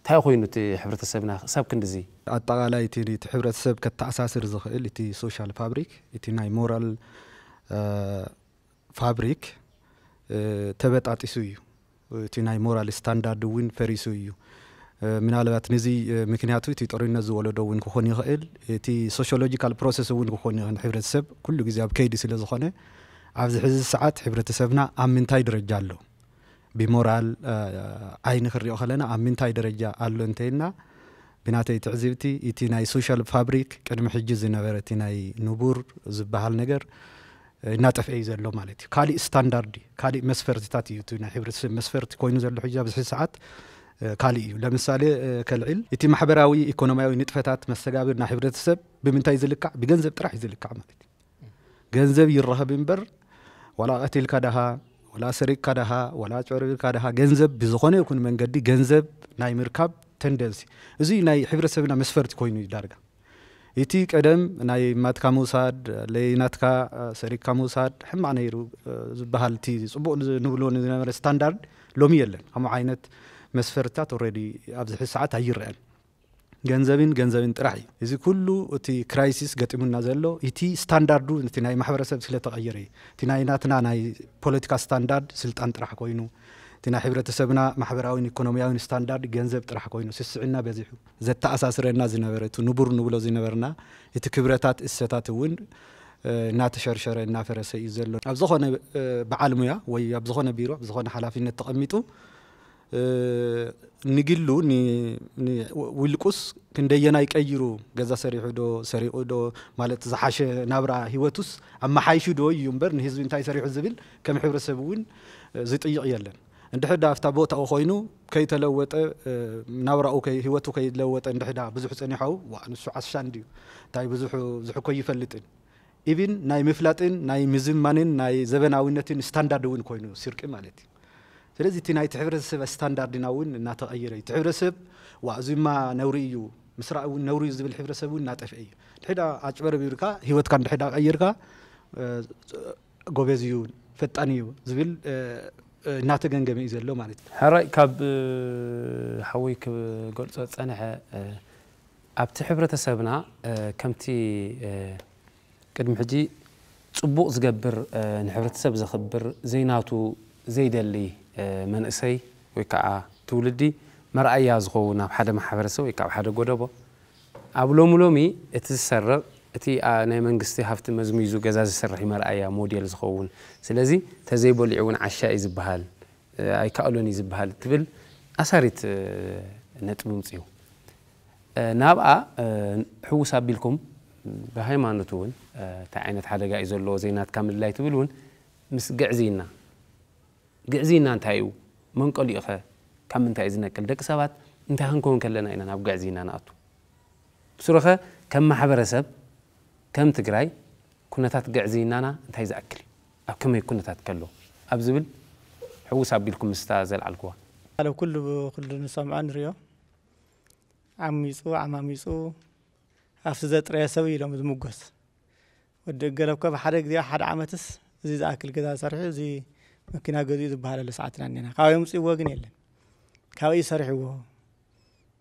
تاي خوينو تي حبرة السبنا سب كندزي الطغالة تي حبرة السب كتأساس رزخل تي سوشيال فابريك تي ناي مورال فابريك تبت عتيسويو تي ناي مورال ستاندرد وين فريسويو من علامات نزي مكنياتو تي طرينا زولدو وين كخوني خيل تي سوشيولوجيكال بروسيس وين كخوني حبرة السب كل جزء بكيد سلا زخانة عفز حز الساعات حبرة السبنا عم تاي درجة له بمورال عين خريو خلنا عم تاي درجة له انتينا بناتي تعزيبتي تي ناي سوشيال فابريك كرم حجز نبرة تي ناي نبور زبحال نجر ناتف ايزر لو مالتي كالي ستاندردي كالي مسفرت تاتي تي ناي حبرة السب مسفرت كوينو زلو حجاب حز الساعات كالي لمثالي كالعل يتي محبراوي ايكونومياوي نطفتات مستقابر نا حبرتسب بمنتاي زلكع بجنزب طرح يزلكع مالتي جنزب يرهب بنبر ولا قتل كدها ولا سرق كدها ولا چورب كدها جنزب بزخونه يكون من قدي جنزب ناي مركب تندنسي زي ناي حبرتسبنا مسفرت كوينو يدارغا يتي قدم ناي ماتكا موساد ليناتكا سرق موساد حما نيرو زبحالتي صبو نبلو نمر ستاندرد لومي يلن هم عينت مسفرتات اوريدي ابز ساعات هيرال ገንዘብን ጥራይ እዚ ኩሉ እቲ ክራይሲስ ገጥሙና ዘሎ እቲ ስታንዳርዱ እቲ ናይ ማሕበረሰብ ስለ ተቀየረ እቲ ናይ ናትና ናይ ፖለቲካ ስታንዳርድ ስልጣን ጥራሕ ኮይኑ እቲ ናይ ሕብረተሰብና ማሕበራዊ ኢኮኖሚያዊ ስታንዳርድ ገንዘብ ጥራሕ ኮይኑ ስስዕና በዚሑ ዘተኣሳስረና ዝነበረቱ ንቡር ንብሎ ዝነበርና እቲ ክብረታት እሰታት እውን ናተሸርሸረ እናፈረሰ እዩ ዘሎ ኣብ ዝኾነ በዓል ሙያ ወይ ኣብ ዝኾነ ቢሮ ኣብ ዝኾነ ሓላፊነት ተቐሚጡ نقلو ني ولقص كندينا يكيرو جزا سريعو دو مالت زحاش نابرا هيوتوس أما حيشو دو يومبر نهزو انتاي سريعو الزبيل كم حبر سبوين زيت أي يلن እንድሕዳ ኣፍታ ቦታ ኮይኑ ከይተለወጠ ናብራኡ ህይወቱ ከይለወጠ እንድሕዳ ብዙሕ ፀኒሖው ንሱ ዓሻን ድዩ እንታይ ብዙሕ ዝሕኮ ይፈልጥን ኢቭን ናይ ምፍላጥን ናይ ምዝማንን ናይ ዘበናዊነትን ስታንዳርድ እውን ኮይኑ ሲርቂ ማለት እዩ ስለዚ እቲ ናይ ሕብረተሰብ ስታንዳርድና እውን እናተቀየረ እዩ ሕብረተሰብ ዋእዚማ ነውሪ እዩ ምስራእ እውን ነውሪ ዝብል ሕብረተሰብ እውን እናጠፍአ እዩ ድሕዳ ኣጭበርቢርካ ህይወትካ እንድሕዳ ቀይርካ ጎበዝ እዩ ፈጣን እዩ ዝብል እናተገንገመ እዩ ዘሎ ማለት እዩ ሕራይ ካብ ሓወይ ክገልጾ ፀንሐ ኣብቲ ሕብረተሰብና ከምቲ ቅድሚ ሕጂ ጽቡቕ ዝገብር ንሕብረተሰብ ዘኽብር ዘይናቱ ዘይደሊ መንእሰይ ወይ ከዓ ትውልዲ መርኣያ ዝኸውን ኣብ ሓደ ማሕበረሰብ ወይ ከዓ ሓደ ጎደቦ ኣብ ሎሚ እቲ ዝሰርቕ እቲ ናይ መንግስቲ ሃፍቲ መዝሚዙ ገዛ ዝሰርሕ መርኣያ ሞዴል ዝኸውን ስለዚ ተዘይበሊዑ እውን ዓሻ እዩ ዝበሃል ኣይከኣሎን እዩ ዝበሃል ትብል ኣሳሪት ነጥቢ ምፅኡ ናብኣ ሕውስ ኣቢልኩም ብሃይማኖት እውን እንታይ ዓይነት ሓደጋ እዩ ዘለዎ ዘይናትካ ምድላይ ትብል እውን ምስ ግዕዚና እንታይ እዩ መንቀሊኡ ኸ ካብ ምንታይ እዩ ዝነቅል ደቂ ሰባት እንታይ ክንከውን ከለና ኢና ናብ ግዕዚና ንኣቱ ብስሩኸ ከም ማሕበረሰብ ከም ትግራይ ኩነታት ግዕዚናና እንታይ ዝኣክል ኣብ ከመይ ኩነታት ከሎ ኣብ ዝብል ሕውስ ኣቢልኩም ምስታ ዘልዓልክዋ ኣብ ኩሉ ንሰምዖ ንሪኦ ዓማሚፁ ኣብቲ ዘጥረየ ሰብ ኢሎም ዝምጎስ ወዲ ገለብከ ብሓደ ግዜ ሓደ ዓመትስ እዚ ዝኣክል ገዛ ሰሪሑ እዚ መኪና ገዚኡ ዝበሃለሉ ሰዓትና እኒና ካብኡ ምፅእዎ ግን የለን ካብኡ ሰሪሕዎ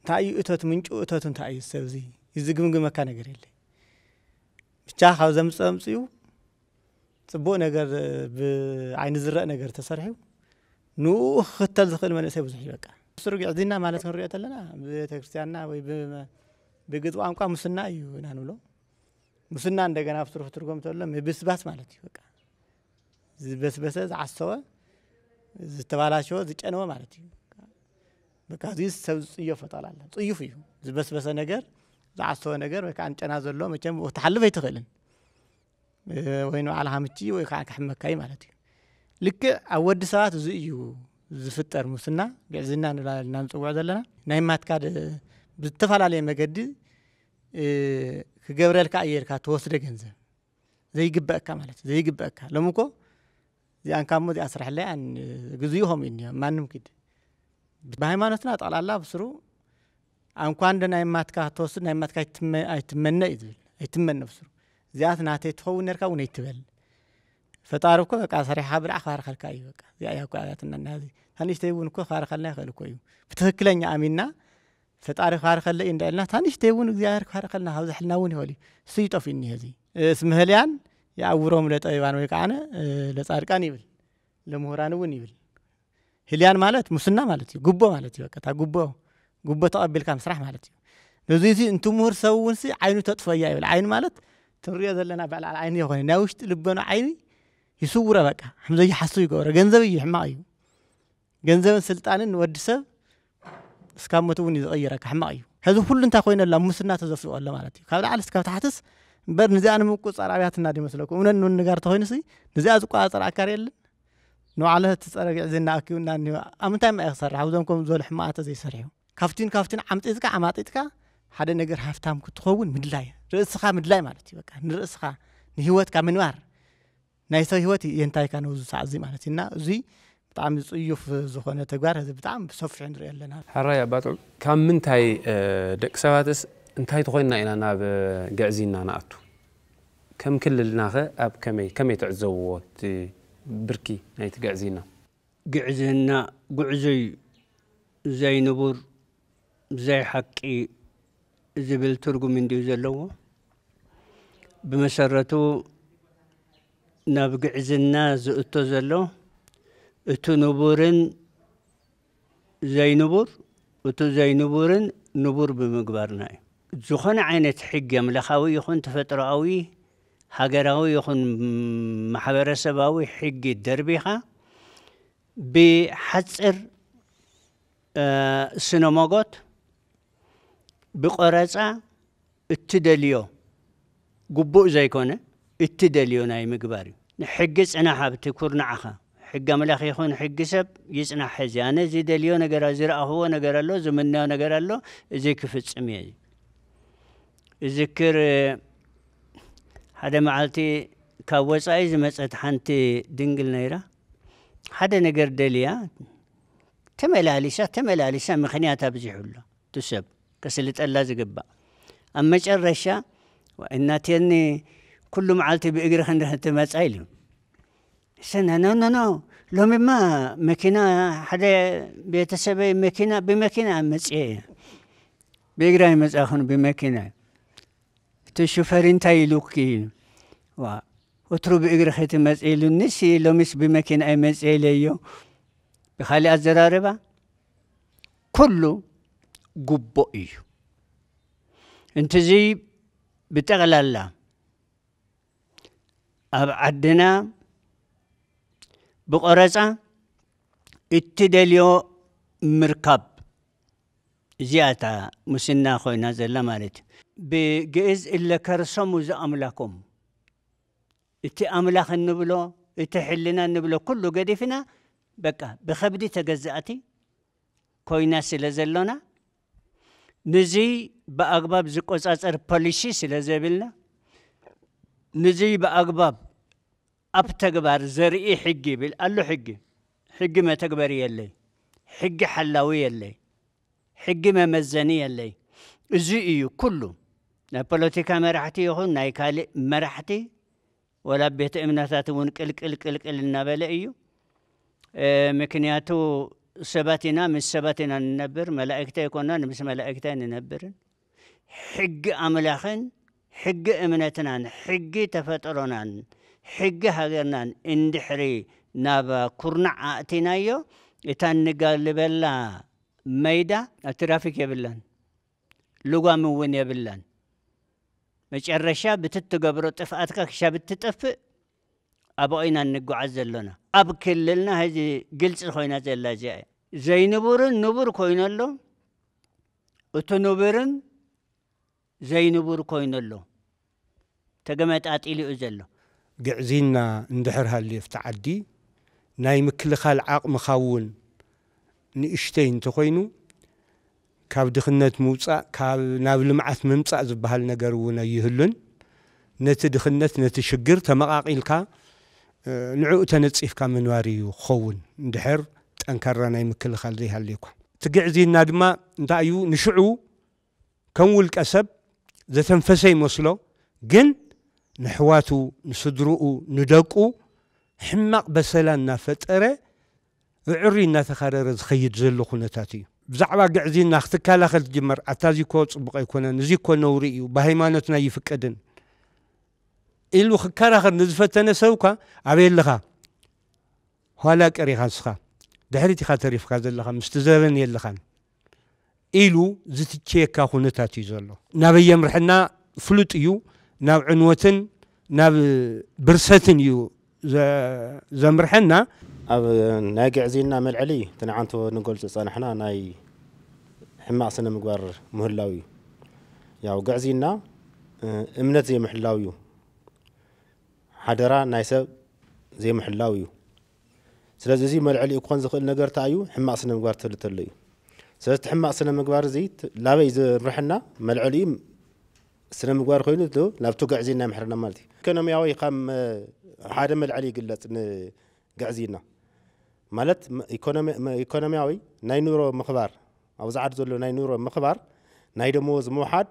እንታይ እዩ እቶት ምንጩ እቶት እንታይ እዩ ሰብ እዚ ይዝግምግመካ ነገር የለ ብቻ ካብ ዘምፅኦ ምፅኡ ፅቡቅ ነገር ብዓይኒ ዝረአ ነገር ተሰሪሑ ንኡ ክክተል ዝኽእል መንእሰይ ብዙሕ ይበቃ ስሩ ግዕዝና ማለት ክንሪኦ ተለና ቤተክርስትያንና ወይ بجد وأنا قام مسنا أيوه نانولو مسنا عندنا جنا بصرف تركم تقول بس ማለት እዩ በቃ በስ ዓሰወ ዝተባላ ሾ ዝጨነወ ማለት እዩ በቃ እዚ ሰብ ጽዩፍ ፈጣላለ ጽዩፍ እዩ ዝበስበሰ ነገር ዝዓሰወ ነገር ወይ ካንጨና ዘሎ መቸም ተሐልፈ ይትኽልን ወይ ነው ዓላምቲ ወይ ካሕመካይ ማለት እዩ ልክ አወድ ሰዓት እዚ እዩ ዝፍጠር ሙስና ግዕዝና ንላልና ንጽውዕ ዘለና ናይ ማትካድ ብተፈላለየ መገዲ ክገብረልካ አየርካ ተወስደ ገንዘብ ዘይግበአካ ማለት ዘይግበአካ ለምኮ ዚያን ካሞ ዚ አስራህ ላይ አን ግዝዩهم እንዴ ማንም ክድ በሃይማኖትና ጣላላ ብስሩ አንኳን ደናይ ማትካ ተወስድ ናይ ማትካ አይትመነ ይብል አይትመነ ብስሩ ዚያት ናተ ተኸው ነርካ ወኔ ይትበል ፈጣርኮ በቃ ሰሪሓ ብራ አخارخልካ እዩ በቃ ዚያ ያቋያትና ናዚ ታንሽ ተይውን እኮ خارخልና ይኸልኮ እዩ በትክክለኛ አሚና ፈጣሪ خارخለ እንደልና ታንሽ ተይውን እግዚአብሔር خارخልና ሀብዝሕልና ውን ይኸሊ ስይጦፍኒ ሄዚ እስምህልያን ያውሮም ለጠይባን ወይ ካነ ለጻድቃን ይብል ለምሁራን ውን ይብል ህሊያን ማለት ሙስና ማለት እዩ ጉቦ ማለት እዩ በቃ ታ ጉቦ ተቀበልካ መስራሕ ማለት እዩ ነዚዚ እንቱ ምሁር ሰውን ሲ አይኑ ተጥፈያ ይብል አይን ማለት ትሪዮ ዘለና ባል አይን ይሆነ ናውሽት ልበና አይኒ ይስውረ በቃ حمزه ይሐሱ ይገረ ገንዘብ ይሕማቅ እዩ ገንዘብን ስልጣንን ወድሰብ እስካመቱን ይቀየረካ ሕማቅ እዩ هذا ሁሉ እንታይ ኮይነላ ሙስና ተዘፍቆ አለ ማለት እዩ ካብ ላዕል እስከ ታሕትስ በር ንዚያን ምቁጻር አብያትና ዲመስለኩም እነን ንጋር ተሆይንሲ ንዚያ ዝቋጻር አካር የለን ነው አለ ተጸረግ ዝና አኪውና አምንታይ ማይخسر حوزنكم زول حماته زي سريو ካፍቲን ዓምጤትካ ዓማጤትካ ሓደ ነገር ሃፍታም ክትኸውን ምድላይ ርእስኻ ምድላይ ማለት እዩ በቃ ንርእስኻ ንህይወትካ ምንባር ናይ ሰው ህይወት የንታይካ ነው ዝሳዕዚ ማለት እና እዚ በጣም ጽዩፍ ዝኾነ ተግባር እዚ በጣም ሰፊሕ ንርኢ ኣለና ሓራይ አባጥዑ ካብ ምንታይ ደቂ ሰባትስ እንታይ ተኾይና ኢና ናብ ግዕዚና ናኣቱ ከም ክልልናኸ ኣብ ከመይ ትዕዘብዎ ብርኪ ናይቲ ግዕዚና ግዕዝና ጉዕዘይ زي نبور زي حقي زبل ترجم من ديو زلوا بمسرته نبقى عزنا زؤتو زلوا اتو نبورن زي نبور اتو زي نبورن نبور بمقبارنا زخون عينة حق ملخاوي يخون تفتراوي حجراوي يخون محبرة سباوي حق الدربيخة بحصر سينماغوت بقرصا اتدليو غبو زي كونه اتدليو ناي مغباري حق صنا حبت كورنعخه ሕጊ ኣምላኽ ይኹን ሕጊ ሰብ ይጽናሕ ሕዚ ኣነ ዝደልዮ ነገር ዝረኣኽዎ ነገር ኣሎ ዝምነዮ ነገር ኣሎ እዚ ክፍጽም እየ እዝክር ሓደ መዓልቲ ካብ ወጻኢ ዝመጸት ሓንቲ ድንግል ነይራ ሓደ ነገር ደልያ ተመላሊሳ ምኽንያት ኣብዚሑሎ ትሰብ ከስልጠላ ዝግባእ ኣብ መጨረሻ እናቴኒ ኩሉ መዓልቲ ብእግሪ ክንትመጻ ኢሉ ሰና ኖ ሎሚማ መኪና ሓደ ቤተሰበይ ብመኪና መጽአ ብእግሪ ኣይመጻኹን ብመኪና እቲ ሹፈር እንታይ ኢሉኪ ወትሩ ብእግሪ ክትመጽእ ኢሉኒስ ሎሚስ ብመኪና ኣይመጽአ ኢለዮ ብኻሊእ ኣዘራርባ ኩሉ ጉቦ እዩ እንተዚ ብጠቕላላ ኣብ ዓድና ብቆረፃ እትደልዮ ምርካብ እዚኣታ ሙስና ኮይና ዘላ ማለት ብግእዝ እለ ከርሶሙ ዝኣምላኮም እቲ ኣምላኽ እንብሎ እቲ ሕልና እንብሎ ኩሉ ገዲፍና በቃ ብኸብዲ ተገዛእቲ ኮይና ስለ ዘሎና ንዚ ብኣግባብ ዝቆጻጸር ፖሊሲ ስለ ዘብልና ንዚ ብኣግባብ ኣብ ተግባር ዘርኢ ሕጊ ብል ኣሎ ሕጊ መተግበሪ የለይ ሕጊ ሓላዊ የለይ ሕጊ መመዘኒ የለይ እዚ እዩ ኩሉ ናይ ፖለቲካ መራሕቲ ይኹን ናይ ካልእ መራሕቲ ወላ ቤተ እምነታት እውን ቅልቅል እናበለ እዩ ምክንያቱ ሰባት ኢና ምስ ሰባት ኢና ንነብር መላእክታ ይኮናን ምስ መላእክታ ንነብርን ሕጊ ኣምላኽን ሕጊ እምነትናን ሕጊ ተፈጥሮናን ሕጊ ሃገርናን እንድሕሪ ናብ ኩርናዕ ኣእቲናዮ እታ ንጋልበላ መይዳ ትራፊክ የብላን ልጓም እውን የብላን መጨረሻ ብትትገብሮ ጥፍኣትካ ክሻብ እትጠፍእ ኣብቆይና እንጓዓዝ ዘሎና ኣብ ክልልና ሕዚ ግልፂ ኮይና ዘላ እዚኣ ዘይንቡርን ንቡር ኮይነሎ እቲ ንቡርን ዘይንቡር ኮይነሎ ተገመጣጢሉ እዩ ዘሎ ግዕዚና እንድሕር ሃልዩ ኣብቲ ዓዲ ናይ ምክልኻል ዓቕምኻ እውን ንእሽተይ እንተኮይኑ ካብ ድኽነት ምውፃእ ካብ ናብ ልምዓት ምምፃእ ዝበሃል ነገር እውን ኣይህሉን ነቲ ድኽነት ነቲ ሽግር ተመቓቒልካ ንዕኡ ተነፂፍካ ምንባር እዩ ክኸውን እንድሕር ጠንካራ ናይ ምክልኻል ዘይሃልዩካ እቲ ግዕዚና ድማ እንታይ እዩ ንሽዑ ከም ውልቀ ሰብ ዘተንፈሰ ይመስሎ ግን ንሕዋቱ ንስድርኡ ንደቁ ሕማቕ በሰላ እናፈጠረ ዕሪ እናተኻረረ ዝኸይድ ዘሎ ኩነታት እዩ ብዛዕባ ግዕዚና ክትከላኸል ትጅመር ኣታዚኮ ፅቡቕ ኣይኮነን እዚ ኮ ነውሪ እዩ ብሃይማኖትና ይፍቀድን ኢሉ ክከራኸር ንዝፈተነ ሰብካ ኣበይ ኣለኻ ኋላ ቀሪኻ ንስኻ ድሕሪት ኢኻ ተሪፍካ ዘለኻ ምስቲ ዘበን የለኻን ኢሉ ዝትቸየካ ኩነታት እዩ ዘሎ ናበይ የምርሕና ፍሉጥ እዩ ናብ ዕንወትን ናብ ብርሰትን እዩ ዘምርሐና ኣብ ናይ ግዕዚና መልዕሊ ትንዓንቶ ንገልጾ ጸናሕና ናይ ሕማቕ ስነ ምግባር ምህላው እዩ ያው ግዕዚና እምነት ዘይምሕላው እዩ ሓደራ ናይ ሰብ ዘይምሕላው እዩ ስለዚ እዚ መልዕሊ ክኾን ዝኽእል ነገር እንታይ እዩ ሕማቕ ስነ ምግባር ትልተሎ እዩ ስለዚ ሕማቕ ስነ ምግባር እዚ ላበይ ዝምርሕና መልዕሊ ስነ ምግባር ኮይኑ ላብቶ ግዕዚና ይምሕረና ማለት እዩ ኢኮኖምያዊ ከም ሓደ መልዕሊ ይግለጽ ንግዕዚና ማለት ኢኮኖምያዊ ናይ ኑሮ ምኽባር ኣብ ዝዓድ ዘሎ ናይ ኑሮ ምኽባር ናይ ደሞዝ ምውሓድ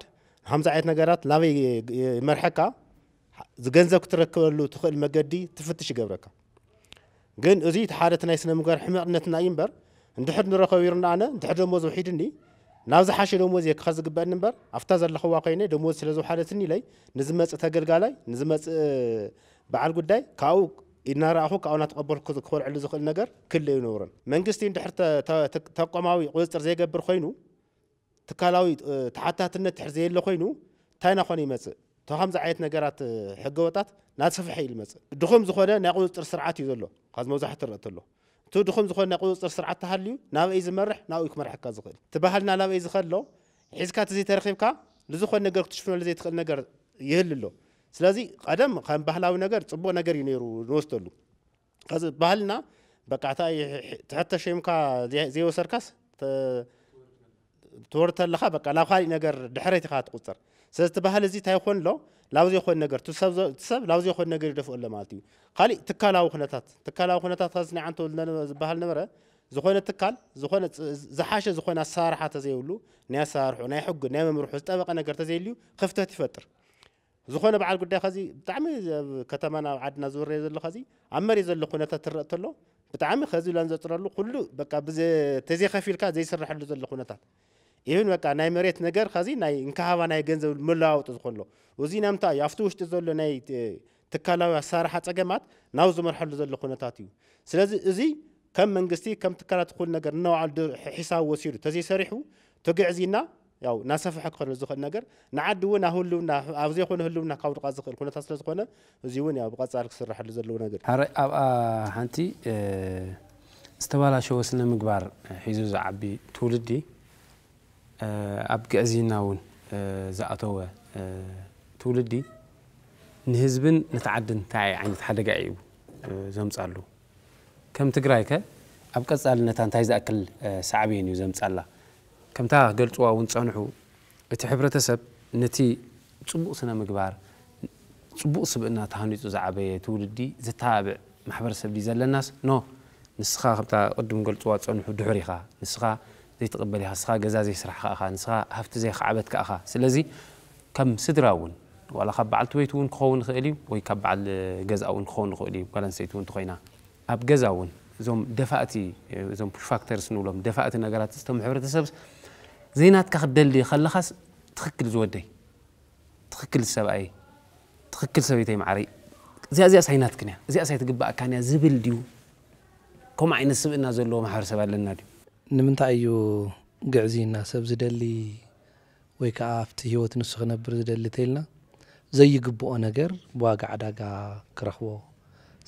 ከምዚ ዓይነት ነገራት ላበይ ይመርሐካ ዝገንዘብ ክትረክበሉ ትኽእል መገዲ ትፍትሽ ይገብረካ ግን እዚ እቲ ሓደ ናይ ስነ ምግባር ሕማቕነትና እዩ እምበር እንድሕር ንረኸብ ይርና ኣነ እንድሕር ደሞዝ ውሒድኒ ናብ ዝሓሸ ደሞዝ እየ ክኸዝ ዝግበአኒ እምበር ኣፍታ ዘለኽዋ ኮይነ ደሞዝ ስለ ዝውሓደትኒ ኢለይ ንዝመፅእ ተገልጋላይ ንዝመፅእ በዓል ጉዳይ ካብኡ ኢድናረኣኹ ካብኡ ናተቐበልኩ ክወልዕሉ ዝኽእል ነገር ክለ ይነብረን መንግስቲ እንድሕር ተቋማዊ ቁፅጥር ዘይገብር ኮይኑ ትካላዊ ተሓታትነት ድሕር ዘየለ ኮይኑ እንታይ ናኾነ ይመፅእ ከምዚ ዓይነት ነገራት ሕገወጣት ናትሰፍሐ ኢሉ ይመፅእ ድኹም ዝኾነ ናይ ቁፅጥር ስርዓት እዩ ዘሎ ካዝ መብዛሕትኡ ትርአ ተሎ እቲ ድኹም ዝኾነ ናይ ቁፅጥር ስርዓት ተሃልዩ ናብአይ ዝመርሕ ናብኡ ክመርሐካ ዝኽእል እቲ ባህልና ናብአይ ዝኸሎ ሒዝካ ተዘይተረኺብካ ንዝኾነ ነገር ክትሽፍነሉ ዘይትኽእል ነገር ይህል ኣሎ ስለዚ ቀደም ከም ባህላዊ ነገር ፅቡቕ ነገር እዩ ነይሩ ንወስደሉ ከዚ ባህልና بقى حتى شيمكا زي وسركاس تورت لخا بقى لا خالي نجر دحريتي خا تقصر سيستبهل زي تايخون لو لاوزي يخون نجر تسب لاوزي يخون نجر يدفق له مالتي خالي تكالاو خنتات خاصني عنتو زبهل نبره زخونه تكال زخونه زحاشه زخونه صارحه تزيولو ناس صارحو ناي حق ناي ممرحو طبقه نجر تزيليو خفتت يفطر زخونه بعد قداي خزي بتعمي كتمنا عدنا زوري زلو خزي عمري زلو خنتات ترقتلو بتعمي خزي لانزطرلو كله بقى بزي تزي خفيلكا زي سرحلو زلو خنتات ይሁን በቃ ናይ መሬት ነገር خزي ናይ እንካሃባ ናይ ገንዘብ መላውጥ ዝኮንሎ ወዚ ናምታ ያፍቱ ውሽጥ ዘሎ ናይ ተካላዊ አሳራሐ ጸገማት ናው ዝመርሐሉ ዘሎ ኩነታት እዩ ስለዚህ እዚ ከም መንግስቲ ከም ተካላት ኩል ነገር ነው አል ሒሳብ ወሲዱ ተዚ ሰሪሑ ተግዕዚና ያው ናሰፈሐ ከለ ዝኸል ነገር ንዓድውና ሁሉና ኣብዘ ይኮነ ሁሉና ካውድቃ ዝኸል ኩነታት ስለዝኾነ እዚውን ያው በቀጻል ክስራሐሉ ዘሎ ነገር ኣብ ሓንቲ ዝተባላሸወ ስነ ምግባር ሒዙ ዝዓቢ ትውልዲ ኣብ ግዕዚናውን ዝኣተወ ትውልዲ ንህዝብን ንተዓድን ታይ ዓይነት ሓደጋ እዩ ዘምጻሉ ከም ትግራይ ከ ኣብ ቀጻልነታ እንታይ ዝኣክል ሳዕብየን እዩ ዘምጻላ ከምታ ገልጽዋ እውን ጸንሑ እቲ ሕብረተሰብ ነቲ ጽቡቕ ስነ ምግባር ጽቡቕ ስብእና ተሃኒጹ ዝዓበየ ትውልዲ ዝታብዕ ማሕበረሰብ ዲ ዘለናስ ኖ ንስኻ ከምታ ቅድም ገልጽዋ ጸንሑ ድሕሪኻ ንስኻ ዘይተቀበል ይሃስኻ ገዛ ዘይስራሕ ካኻ ንስኻ ሃፍቲ ዘይኸዓበት ካኻ ስለዚ ከም ስድራውን ወላ ካብ በዓልቲ ቤት እውን ክኸውን ይኽእል እዩ ወይ ካብ በዓል ገዛ እውን ክኸውን ይኽእል እዩ ጓል ኣንስተይቲ እውን ትኾይና ኣብ ገዛ እውን እዞም ደፋእቲ እዞም ፑሽ ፋክተርስ ንብሎም ደፋእቲ ነገራት ዝቶም ሕብረተሰብ ዘይናትካ ክደሊ ከለኻስ ትኽክል ዝወደይ ትኽክል ሰብኣይ ትኽክል ሰበይተይ ማዕረይ እዚኣ ሳይናትክን እያ እዚኣ ሳይትግባእካን እያ ዝብል ድዩ ከምኡ ዓይነት ስብእና ዘለዎ ማሕበረሰብ ኣለና ድዩ ንምንታይ እዩ ግዕዚና ሰብ ዝደሊ ወይ ከዓ ኣብቲ ህይወት ንሱ ክነብር ዝደሊ ተይልና ዘይግብኦ ነገር ብዋጋ ዕዳጋ ክረኽቦ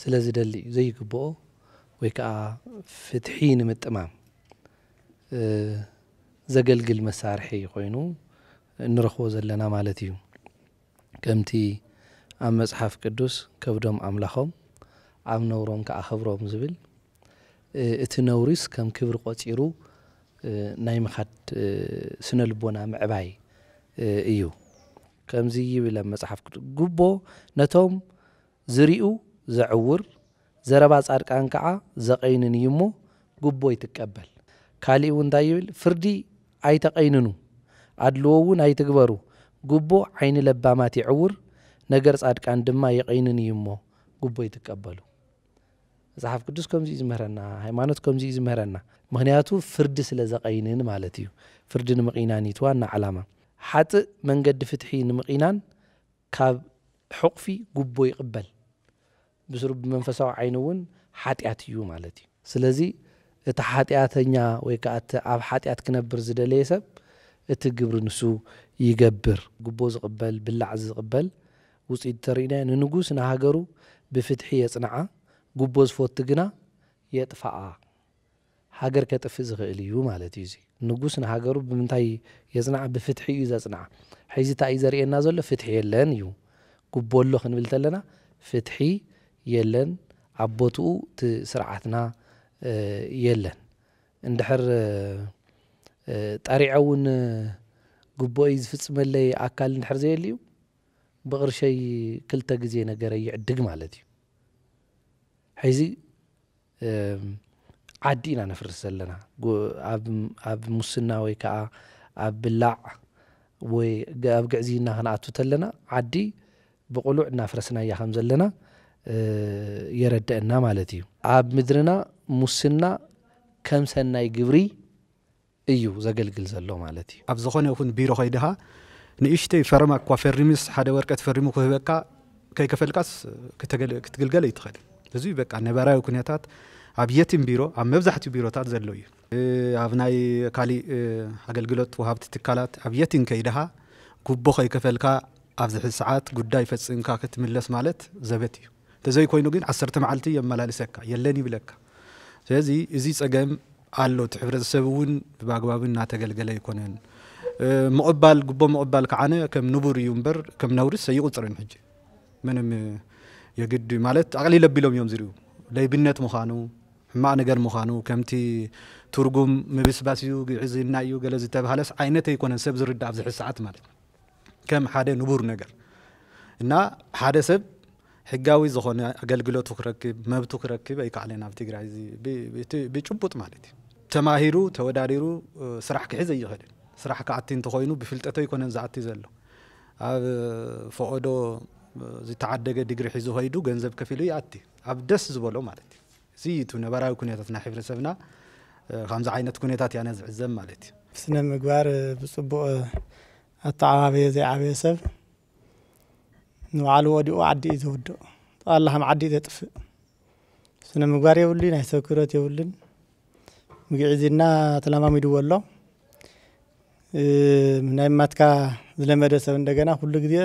ስለ ዝደሊ እዩ ዘይግብኦ ወይ ከዓ ፍትሒ ንምጥማም ዘገልግል መሳርሒ ኮይኑ እንረኽቦ ዘለና ማለት እዩ ከምቲ ኣብ መጽሓፍ ቅዱስ ከብዶም ኣምላኾም ኣብ ነውሮም ከዓ ኽብሮም ዝብል እቲ ነውሪስ ከም ክብሪ ቆፂሩ ናይ መኻድ ስነ ልቦና ምዕባይ እዩ ከምዚ ይብል መጽሓፍ ቅዱስ ጉቦ ነቶም ዝሪኡ ዘዕውር ዘረባ ጻድቃን ከዓ ዘቀይንን እዩ እሞ ጉቦ ይትቀበል ካሊእ እውን እንታይ ይብል ፍርዲ ኣይተቀይንኑ ኣድልዎ እውን ኣይትግበሩ ጉቦ ዓይኒ ለባማት ይዕውር ነገር ጻድቃን ድማ ይቀይንን እዩ እሞ ጉቦ ይትቀበሉ መጽሓፍ ቅዱስ ከምዚ ዝመረና ሃይማኖት ከምዚ ዝመረና ምክንያቱ ፍርዲ ስለ ዘቀይንን ማለት እዩ ፍርዲ ንምቂናን ይትዋና ዓላማ ሓጥእ መንገዲ ፍትሒ ንምቂናን ካብ ሕቕፊ ጉቦ ይቅበል ብስሩብ መንፈሳዊ ዓይኑ እውን ሓጢያት እዩ ማለት እዩ ስለዚ እቲ ሓጢያተኛ ወይ ከዓ ኣብ ሓጢያት ክነብር ዝደለየ ሰብ እቲ ግብሪ ንሱ ይገብር ጉቦ ዝቅበል ብላዕ ዝቅበል ውፅኢት ተሪእና ንንጉስ ንሃገሩ ብፍትሒ የጽንዓ ጉቦ ዝፈቱ ግና የጥፋኣ ሃገር ከጥፍእ ዝኽእል እዩ ማለት እዩ ንጉስ ንሃገሩ ብምንታይ የጽንዓ ብፍትሒ እዩ ዘጽንዓ ሕዚ እንታይ ዘርእየና ዘሎ ፍትሒ የለን እዩ ጉቦ ኣሎ ክንብል ተለና ፍትሒ የለን ኣቦትኡ እቲ ስርዓትና የለን እንድሕር ጠሪዐውን ጉቦ እዩ ዝፍጽመለይ ኣካል እንድሕር ዘየሊ እዩ ብቕርሸይ ክልተ ግዜ ነገረ ይዕድግ ማለት እዩ ሕዚ ዓዲ ኢና ነፍርስ ዘለና ኣብ ሙስና ወይ ከዓ ኣብ ብላዕ ወይ ኣብ ግዕዚና ክንኣቱ ተለና ዓዲ ብቁሉዕ እናፍረስና እያ ከም ዘለና የረድአና ማለት እዩ ኣብ ምድርና ሙስና ከም ሰናይ ግብሪ እዩ ዘገልግል ዘሎ ማለት እዩ ኣብ ዝኾነ ይኹን ቢሮ ኸይድኻ ንእሽተይ ፈርማ እኳ ፈሪምስ ሓደ ወረቀት ፈሪሙ ክህበካ ከይከፈልካስ ክትግልገል ይትኽእል እዚ በቃ ነባራዊ ኩነታት ኣብ የቲም ቢሮ ኣብ መብዛሕትኡ ቢሮታት ዘሎ እዩ ኣብ ናይ ካሊእ ኣገልግሎት ወሃብቲ ትካላት ኣብ የቲም ከይድኻ ጉቦ ከይከፈልካ ኣብ ዝሕዚ ሰዓት ጉዳይ ፈጽምካ ክትምለስ ማለት ዘበት እዩ ተዘይ ኮይኑ ግን 10 መዓልቲ የመላልሰካ የለን ይብለካ ስለዚ እዚ ጸገም ኣሎ ሕብረተሰብ እውን ብኣግባብ እናተገልገለ ይኮነን مقبل قبو مقبل كعانة كم نبور يومبر كم نورس سيقصرن حج منم يجد مالت أقل يلبي لهم يوم زريو لا يبنت مخانو ሕማቕ ነገር ምዃኑ ከምቲ ትርጉም ምብስባስ እዩ ግዕዝና እዩ ገለ ዝተባሃለስ ዓይነት ኣይኮነን ሰብ ዝርዳእ ኣብዚ ሕዚ ሰዓት ማለት ከም ሓደ ንቡር ነገር እና ሓደ ሰብ ሕጋዊ ዝኾነ ኣገልግሎቱ ክረክብ መብቱ ክረክብ ኣይከኣለን ኣብ ትግራይ ብጭቡጥ ማለት እዩ ተማሂሩ ተወዳዲሩ ስራሕ ክሕዝ ኣይኽእልን ስራሕ ከኣቲ እንተኾይኑ ብፍልጠቶ ኣይኮነን ዝኣቲ ዘሎ ኣብ ፈቐዶ ዝተዓደገ ዲግሪ ሒዙ ኸይዱ ገንዘብ ከፊሉ ይኣቲ ኣብ ደስ ዝበሎ ማለት እዩ እዚ እቲ ነባራዊ ኩነታትና ሕብረተሰብና ከምዚ ዓይነት ኩነታት ያነ ዝዕዘብ ማለት እዩ ስነ ምግባር ብፅቡቕ ኣተዓባበየ ዘይዓበየ ሰብ ንባዕሉ ወዲኡ ዓዲ እዩ ዝውድቕ ጠቕላላ ዓዲ ዘጥፍእ ስነ ምግባር የብሉን ናይ ሰብ ክብረት የብሉን ምግዒዝና ተለማሚድዎ ኣሎ ናይ ማትካ ዝለመደ ሰብ እንደገና ኩሉ ግዜ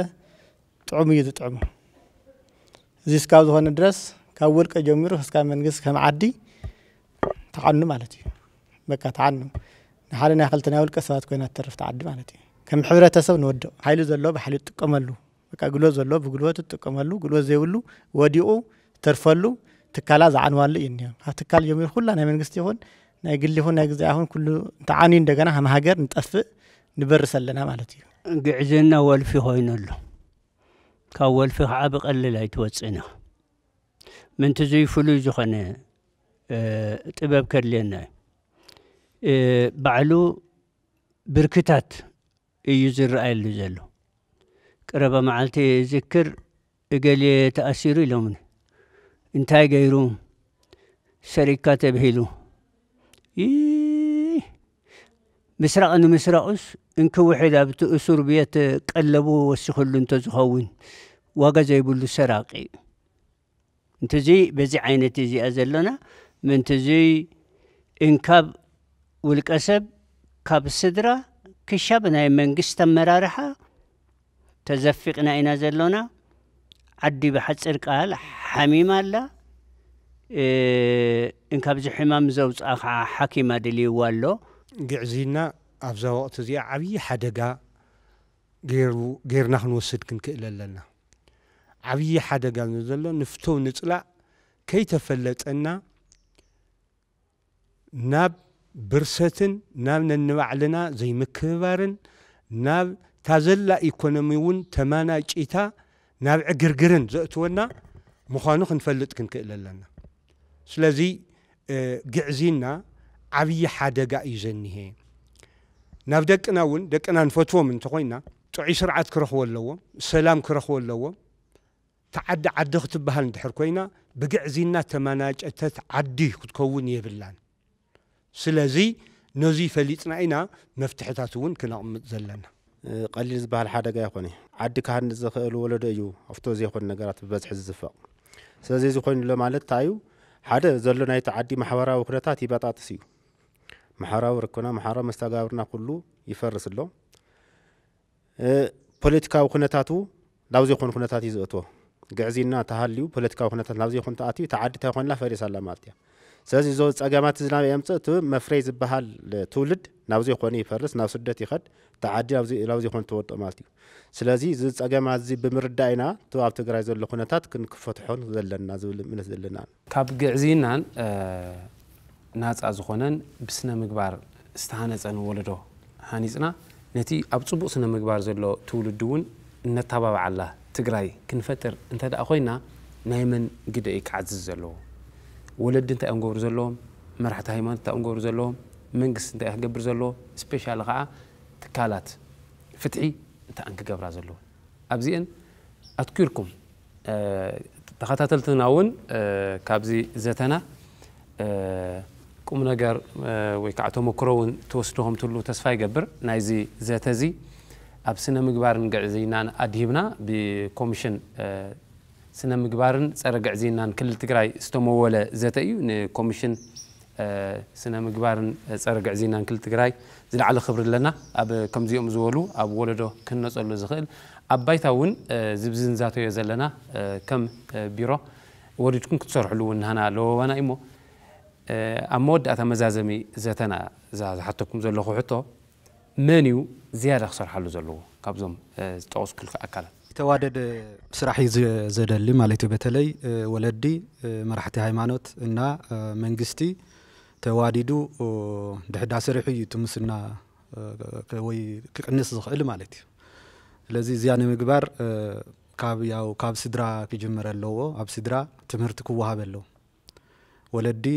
ጥዑም እዩ ዝጥዕሙ እዚ እስካብ ዝኾነ ድረስ ካብ ውልቀ ጀሚሩ እስካብ መንግስት ከም ዓዲ ተዓኑ ማለት እዩ በቃ ተዓኑ ንሓደ ናይ ክልተ ናይ ውልቀ ሰባት ኮይና ትተርፍ ተዓዲ ማለት እዩ ከም ሕብረተሰብ ንወድቕ ሓይሉ ዘሎ ብሓይሉ ይጥቀመሉ በቃ ጉልበት ዘሎ ብጉልበቱ ይጥቀመሉ ጉልበት ዘይብሉ ወዲቑ ተርፈሉ ትካላ ዝዓንዋሉ እዩ እኒሆ ካብ ትካል ጀሚሩ ኩላ ናይ መንግስቲ ይኹን ናይ ግሊ ይኹን ናይ ግዜ ይኹን ኩሉ ተዓንዩ እንደገና ከም ሃገር ንጠፍእ ንበርስ ኣለና ማለት እዩ ግዕዝና ወልፊ ኮይኑ ኣሎ ካብ ወልፊ ከዓ ብቐሊል ኣይትወፅእን ኢኻ ምንቲ ዘይፍሉይ ዝኾነ ጥበብ ከድልየና እዩ ባዕሉ ብርክታት እዩ ዝረኣየሉ ዘሎ ቀረባ መዓልቲ ዝክር እገሌ ተኣሲሩ ኢሎምኒ እንታይ ገይሩ ሰሪካ ተብሂሉ ምስራቕ ንምስራቕስ እንክውሕድ ኣብቲ እሱር ቤት ቀለቡ ወሲኹሉ እንተዝኸውን ዋጋ ዘይብሉ ሰራቂ እንተዚ በዚ ዓይነት እዚኣ ዘለና ምንትዚ እንካብ ውልቀ ሰብ ካብ ስድራ ክሻብ ናይ መንግስት ኣመራርሓ ተዘፊቕና ኢና ዘሎና ዓዲ ብሓፂር ቃል ሓሚማ ኣላ እንካብ ዚ ሕማም ዘውፅኣ ከዓ ሓኪም ኣድልይዋ ኣሎ ግዕዝና ኣብዛ ወቅት እዚኣ ዓብዪ ሓደጋ ጌርና ክንወስድ ክንክእል ኣለና ዓብዪ ሓደጋ ዘሎ ንፍተው ንፅላእ ከይተፈለጠና ናብ ብርሰትን ናብ ነንባዕልና ዘይምክብባርን ናብ ታዘላ ኢኮኖሚ እውን ተማናጪታ ናብ ዕግርግርን ዘእትወና ምዃኑ ክንፈልጥ ክንክእል ኣለና ስለዚ ግዕዝና ዓብዪ ሓደጋ እዩ ዘኒሄ ናብ ደቅና እውን ደቅና ንፈትዎም እንተኾይና ጥዑይ ስርዓት ክረኽቦ ኣለዎም ሰላም ክረኽቦ ኣለዎም ተዓዲ ዓዲ ክትበሃል እንድሕር ኮይና ብግዕዝና ተመናጨተት ዓዲ ክትከውን የብላን ስለዚ ነዚ ፈሊጥና ኢና መፍትሕታት እውን ክነቕምጥ ዘለና ቀሊል ዝበሃል ሓደጋ ይኾነ ዓዲ ካህን ዝኽእል ወለዶ እዩ ኣብቶ ዘይኮነ ነገራት ብበዝሒ ዝዝፈቕ ስለዚ እዚ ኮይኑ ለማለት ታዩ ሓደ ዘሎ ናይቲ ዓዲ ማሕበራዊ ኩነታት ይበጣጥስ እዩ ማሕበራዊ ርክብና ማሕበራዊ መስተጋብርና ኩሉ ይፈርስ ኣሎ ፖለቲካዊ ኩነታቱ ናብ ዘይኮነ ኩነታት እዩ ዝእትዎ ግዕዝና ተሃልዩ ፖለቲካዊ ኩነታት ናብ ዘይኮነ ተኣትዩ ተዓዲ እንታይ ኮይንላ ፈሪስ ኣላ ማለት እያ ስለዚ ዞ ፀገማት ዝናብ የምፅእ እቲ መፍረይ ዝበሃል ትውልድ ናብ ዘይኮነ ይፈርስ ናብ ስደት ይኸድ ተዓዲ ናብ ዘይኮነ ተወድቕ ማለት እዩ ስለዚ እዚ ፀገማት እዚ ብምርዳእ ኢና እቲ ኣብ ትግራይ ዘሎ ኩነታት ክንክፈትሖን ዘለና ዝብል እምነት ዘለና ካብ ግዕዝናን ናፃ ዝኾነን ብስነ ምግባር ዝተሃነፀን ወለዶ ሃኒፅና ነቲ ኣብ ፅቡቕ ስነ ምግባር ዘሎ ትውልድ እውን እነተባብዓላ ትግራይ ክንፈጥር እንተደኣ ኮይና ናይ መን ግደ እዩ ክዓዝዝ ዘለዎ ወለዲ እንታይ እዮም ገብሩ ዘለዎም መራሕቲ ሃይማኖት እንታይ እዮም ገብሩ ዘለዎም መንግስቲ እንታይ ክገብር ዘለዎ ስፔሻሊ ከዓ ትካላት ፍትሒ እንታይ ክገብራ ዘለዎ ኣብዚአን ኣትኪርኩም ተኸታተልትና እውን ካብዚ ዘተና ቁም ነገር ወይ ከዓ ተመክሮ እውን ተወስድኩም ትሉ ተስፋ ይገብር ናይዚ ዘተዚ ኣብ ስነ ምግባርን ግዕዝናን ኣድሂብና ብኮሚሽን ስነ ምግባርን ፀረ ግዕዝናን ክልል ትግራይ ዝተመወለ ዘተ እዩ ንኮሚሽን ስነ ምግባርን ፀረ ግዕዝናን ክልል ትግራይ ዝለዓለ ክብሪ ኣለና ኣብ ከምዚኦም ዝበሉ ኣብ ወለዶ ክነፀሉ ዝኽእል ኣብ ባይታ እውን ዝብዝን ዛተዮ ዘለና ከም ቢሮ ወዲድኩም ክትሰርሕሉ እውን ንሃና ለወባና እሞ ኣብ መወዳእታ መዛዘሚ ዘተና ዝሓተኩም ዘለኹ ሕቶ መን እዩ ዝያዳ ክሰርሓሉ ዘለዎ ካብዞም ዝጠቐስኩልካ ኣካላት ተዋደድ ስራሕ ዘደሊ ማለት በተለይ ወለዲ መራሕቲ ሃይማኖት እና መንግስቲ ተዋዲዱ ድሕዳ ሰሪሑ ይትምስና ወይ ክቅንስ ዝኽእል ማለት እዩ ስለዚ ዝያነ ምግባር ካብ ስድራ ክጅመር ኣለዎ ኣብ ስድራ ትምህርቲ ክወሃብ ኣለዎ ወለዲ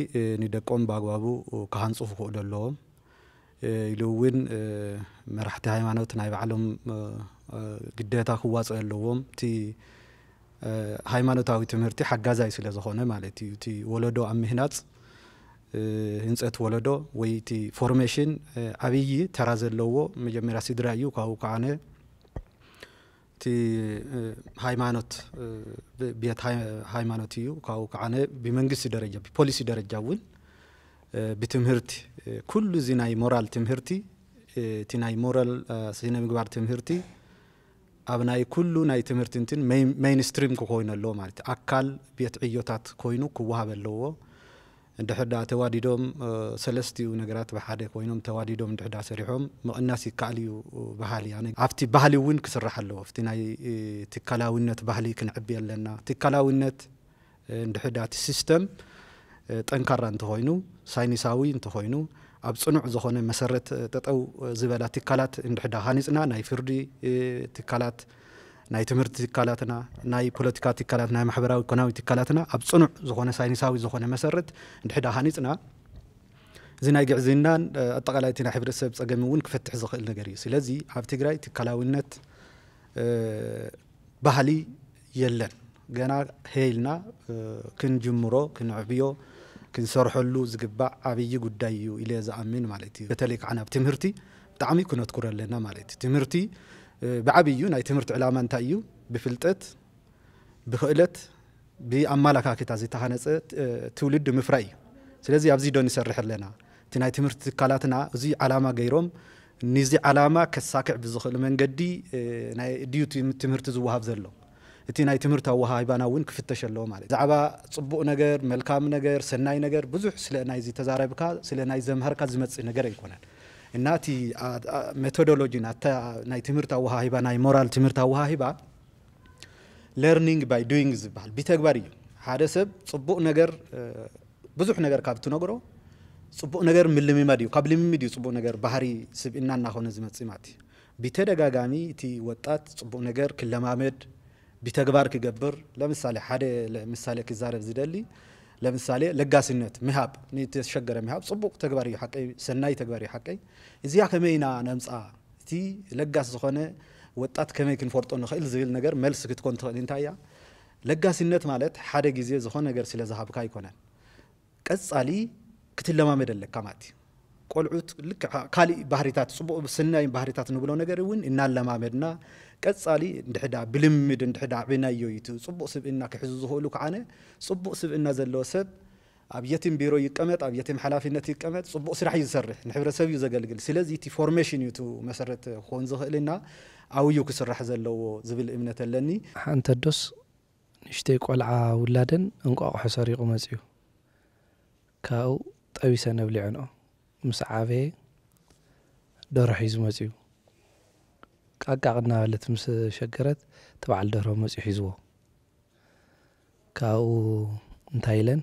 ንደቆም ባግባቡ ክሃንፁ ክኽእሉ ኣለዎም ኢሉ እውን መራሕቲ ሃይማኖት ናይ ባዕሎም ግዴታ ክዋፅኡ ኣለዎም እቲ ሃይማኖታዊ ትምህርቲ ሓጋዛይ ስለ ዝኾነ ማለት እዩ እቲ ወለዶ ኣብ ምህናፅ ህንፀት ወለዶ ወይ እቲ ፎርሜሽን ዓብይ ተራ ዘለዎ መጀመርያ ስድራ እዩ ካብኡ ከዓነ እቲ ሃይማኖት ቤት ሃይማኖት እዩ ካብኡ ከዓነ ብመንግስቲ ደረጃ ብፖሊሲ ደረጃ እውን ብትምህርቲ ኩሉ እዚ ናይ ሞራል ትምህርቲ እቲ ናይ ሞራል ስነ ምግባር ትምህርቲ ኣብ ናይ ኩሉ ናይ ትምህርቲ እንትን ሜይንስትሪም ክኮይኑ ኣለዎ ማለት ኣካል ቤት ዕዮታት ኮይኑ ክወሃብ ኣለዎ እንድሕዳ ተዋዲዶም ሰለስቲኡ ነገራት ብሓደ ኮይኖም ተዋዲዶም እንድሕዳ ሰሪሖም ምቕናስ ይከኣል እዩ ባህሊ ኣብቲ ባህሊ እውን ክስራሕ ኣለዎ ኣብቲ ናይ ትካላውነት ባህሊ ክንዕቢ ኣለና ትካላውነት እንድሕዳ እቲ ሲስተም ጠንካራ እንተኮይኑ ሳይንሳዊ እንተኮይኑ ኣብ ጽኑዕ ዝኾነ መሰረት ጠጠው ዝበላ ትካላት እንድሕዳ ሃኒጽና ናይ ፍርዲ ትካላት ናይ ትምህርቲ ትካላትና ናይ ፖለቲካ ትካላት ናይ ማሕበራዊ ኢኮኖሚ ትካላትና ኣብ ጽኑዕ ዝኾነ ሳይንሳዊ ዝኾነ መሰረት እንድሕዳ ሃኒጽና እዚ ናይ ግዕዝናን ኣጠቃላይ ናይ ሕብረተሰብ ፀገም እውን ክፈትሕ ዝኽእል ነገር እዩ ስለዚ ኣብ ትግራይ ትካላውነት ባህሊ የለን ገና ሄይልና ክንጅምሮ ክንዕብዮ ክንሰርሐሉ ዝግባእ ዓብይ ጉዳይ እዩ ኢለ ዝኣምን ማለት እዩ በተለይ ከዓና ኣብ ትምህርቲ ብጣዕሚ ክነትኩር ኣለና ማለት እዩ ትምህርቲ ብዓብዩ ናይ ትምህርቲ ዕላማ እንታይ እዩ ብፍልጠት ብክእለት ብኣመላካክታ ዝተሃነፀ ትውልድ ምፍራይ እዩ ስለዚ ኣብዚ ዶ ንሰርሕ ኣለና እቲ ናይ ትምህርቲ ትካላትና እዚ ዓላማ ገይሮም ንዚ ዓላማ ከሳክዕ ብዝኽእል መንገዲ ናይ ድዩቲ ትምህርቲ ዝወሃብ ዘሎ እቲ ናይ ትምህርቲ ኣወሃሂባና እውን ክፍተሽ ኣለዎ ማለት ዛዕባ ጽቡቕ ነገር መልካም ነገር ሰናይ ነገር ብዙሕ ስለ ናይ ዚ ተዛረብካ ስለ ናይ ዘምሃርካ ዝመጽእ ነገር ኣይኮነን እናቲ ሜቶዶሎጂ ናይ ትምህርቲ ኣወሃሂባ ናይ ሞራል ትምህርቲ ኣወሃሂባ learning by doing ዝበሃል ብተግባር እዩ ሓደ ሰብ ጽቡቕ ነገር ብዙሕ ነገር ካብ ትነግሮ ጽቡቕ ነገር ምልምማድ እዩ ካብ ልምምድ እዩ ጽቡቕ ነገር ባህሪ ስብእና እናኾነ ዝመጽእ ማለት እዩ ብተደጋጋሚ እቲ ወጣት ጽቡቕ ነገር ክለማመድ بتجبار كجبر لمثال حدا مثال كزارف زدلي لمثال لجاسنت مهاب نتشجر مهاب صبوق تجباري حقي سناي تجباري حقي إذا كمينا نمسا تي لجاس زخنة وطات كمي كن فرطون نخيل زيل نجار ملس كتكون تنتايا لجاسنت مالت حدا جزية زخنة نجار سلا ذهب كاي كونن كأس علي كتلا ما مدلك كماتي قلعت لك كالي بحريتات صبوق سناي بحريتات نقولون نجار وين إن لما مدنا كتصالي ندحدا بلمد ندحدا بنايو يتو صبوق سبئنا كحزو زهولو كعانه صبوق سبئنا زلو سب اب يتم بيرو يقمط اب يتم حلافينت يقمط صبوق سرح يسرح نحبرسب يزغلغل سلازي تي فورميشن يتو مسرت خون زخلنا اويو كسرح زلو زبل امنه لني حنت دوس نشتي قلعه ولادن انقاق حسريق مصيو كاو طويسه نبلعنو مسعابه دورح يزمصيو قاقنا ولت مس شجرت تبع الدهر مصي حزو كاو انتايلن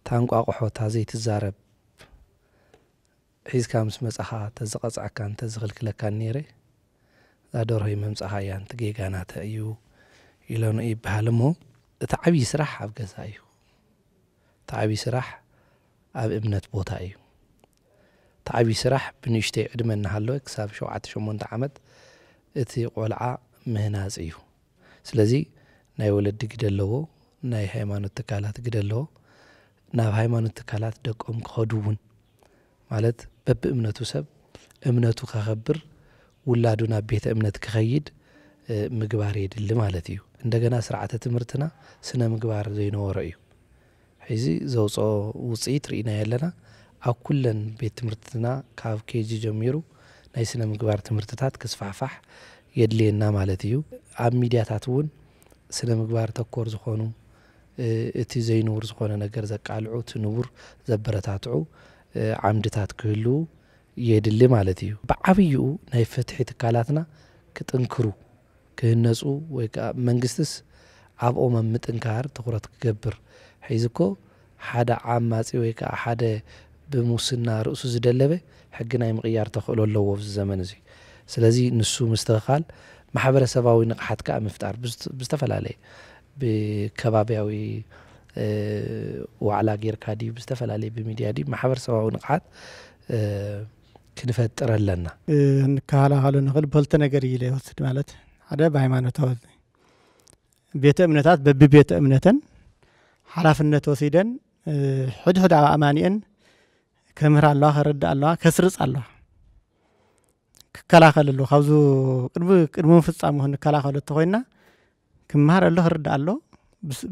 تانقاقحو تازي تزارب حيز كامس مصحا تزقصعك انت زغلكلك نيري ذا دوري ممصحا يان تجيغانات ايو يلون اي بحالمو تعبي سرح اب غزايو تعبي سرح اب ابنت بوتا ايو تعبي سرح بنشتي ادمن هالو حساب 7 عمد اتي قلعه مهناز ايو سلازي ناي ولد ግደለዎ ናይ ሃይማኖት ተካላት ግደለዎ ናብ ሃይማኖት ተካላት ደቆም ከዱውን ማለት በብእምነቱ ሰብ እምነቱ ከኸብር ውላዱና ቤተ እምነት ከኸይድ ምግባር ይድል ማለት እዩ እንደገና ስርዓተ ትምህርትና ስነ ምግባር ዘይኖረ እዩ ሒዚ ዘውጾ ውጽኢት ሪና ያለና ኣብ ኩለን ቤት ትምህርትና ካብ ኬጂ ጀሚሩ ናይ ስነ ምግባር ትምህርትታት ክስፋፋሕ የድልየና ማለት እዩ ኣብ ሚዲያታት እውን ስነ ምግባር ተኮር ዝኾኑ እቲ ዘይኑር ዝኾነ ነገር ዘቃልዑ ትኑር ዘበረታትዑ ዓምድታት ክህሉ የድል ማለት እዩ ብዓብዩ ናይ ፍትሒ ተካላትና ክጥንክሩ ክህነፁ ወይ ከዓ መንግስትስ ኣብኦም ምጥንካር ትኩረት ክገብር ሒዝኮ ሓደ ዓማጺ ወይ ከዓ ሓደ ብሙስና ርእሱ ዝደለበ ሕጊ ናይ ምቕያር ተኽእሎ ኣለዎ ኣብዚ ዘመን እዚ ስለዚ ንሱ ምስትኽኻል ማሕበረሰባዊ ንቕሓት ከዓ ምፍጣር ብዝተፈላለየ ብከባቢያዊ ዋዕላ ጌርካ ድዩ ብዝተፈላለየ ብሚድያ ድዩ ማሕበረሰባዊ ንቕሓት ክንፈጥር ኣለና ንከላኸሎ ንኽእል በልተ ነገር እዩ ይወስድ ማለት ሓደ ብሃይማኖታዊ ቤተ እምነታት በብቤተ እምነተን ሓላፍነት ወሲደን ሕድሕድ ኣማኒአን ከምህር ኣለዋ ከረዳእ ኣለዋ ከስርፅ ኣለዋ ክከላኸል ኣለዎ ካብዙ ቅድሚ ፍጻሜ ክንከላኸሎ እንተኮይንና ክመሃር ኣሎ ክርዳእ ኣሎ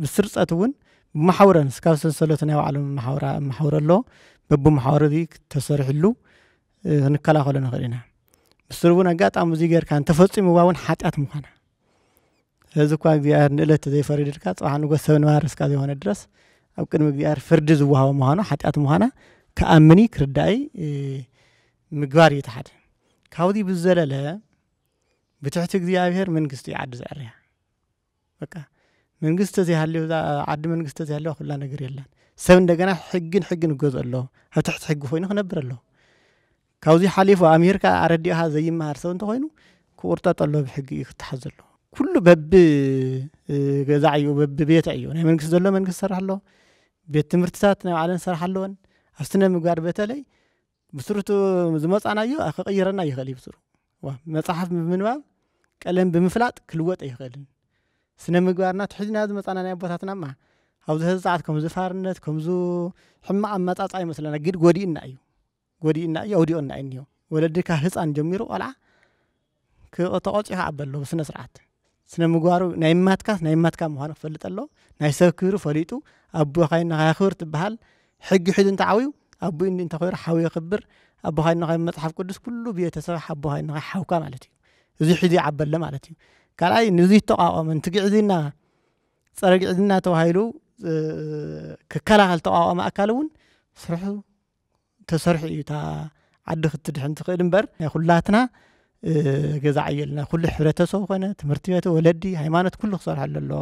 ብስርፀት እውን ብማሕበረን እስካብ ሰንሰለት ናይ ባዕሎም መሓውረ ኣሎ በብመሓውረ እዚ ተሰሪሕሉ ክንከላኸሎ ንኽእል ኢና ብስሩ እውን ኣጋጣሚ እዚ ጌርካ እንተፈፂሙዋ እውን ሓጢኣት ምዃና እዚ እኳ እግዚኣብሔር ንእለት ዘይፈሪድልካ ፅባሕ ንጎስ ሰብ ንባህር እስካ ዘይሆነ ድረስ ኣብ ቅድሚ እግዚኣብሔር ፍርዲ ዝወሃቦ ምዃኑ ሓጢኣት ምዃና ከኣምኒ ክርዳእይ ምግባር እዩ ተሓደ ካብዚ ብዘለለ ብትሕቲ እግዚኣብሔር መንግስቲ ዓዲ ዘዕርያ በቃ መንግስቲ ዘይሃልዩ ዓዲ መንግስቲ ዘይሃልዩ ኩላ ነገር የለን ሰብ እንደገና ሕግን ክገዝኦ ኣሎ ኣብ ትሕቲ ሕጊ ኮይኑ ክነብር ኣሎ ካብዚ ሓሊፉ ኣሜሪካ ኣረዲእኻ ዘይመሃር ሰብ እንተኮይኑ ክቁርጠጥ ኣሎ ብሕጊ እዩ ክትሓዝ ኣሎ ኩሉ በቢ ገዛ እዩ በቢ ቤት እዩ ናይ መንግስቲ ዘሎ መንግስቲ ሰርሕ ኣሎ ቤት ትምህርትታት ናይ ባዕለን ሰርሕ ኣለወን ኣብ ስነ ምግባር በተለይ ብስሩቱ ዝመፃናዮ ክቕይረና ይኽእል እዩ ብስሩ መፅሓፍ ብምንባብ ቀለም ብምፍላጥ ክልወጥ ኣይኽእልን ስነ ምግባርና ትሕዝና ዝመፃና ናይ ኣቦታትናማ ኣብዚ ሕዚ ሰዓት ከምዚ ፋርነት ከምዚ ሕማቕ ኣመፃፃ ይመስለና ግን ጎዲእና እዩ ኣውዲኦና እዩ እኒኦ ወለድካ ህፃን ጀሚሩ ቆልዓ ተቆፂኻ ኣበሎ ብስነ ስርዓት ስነ ምግባሩ ናይ ማትካ ምዃኑ ክፈልጥ ኣሎ ናይ ሰብ ክብሪ ፈሊጡ ኣቦኻይና ከኽብር ትበሃል ሕጊ ሒዙ እንተዓብዩ ኣቦ እንተኸይሩ ሓዊ የኽብር ኣቦኻይና መፅሓፍ ቅዱስ ኩሉ ቤተሰብ ኣቦኻይና ሓውካ ማለት እዩ እዚ ሒዙ ይዓበለ ማለት እዩ ካልኣይ ንዚ ተቋቋመ እንትግዕዝና ፀረ ግዕዝና ተባሂሉ ክከላኸል ተቋቋመ ኣካል እውን ስርሑ ተሰርሑ እዩ እታ ዓዲ ክትድሕን ትኽእል እምበር ናይ ኩላትና ገዛ ዕየልና ኩሉ ሕብረተሰብ ኮነ ትምህርቲ ቤት ወለዲ ሃይማኖት ኩሉ ክሰርሕ ኣሎ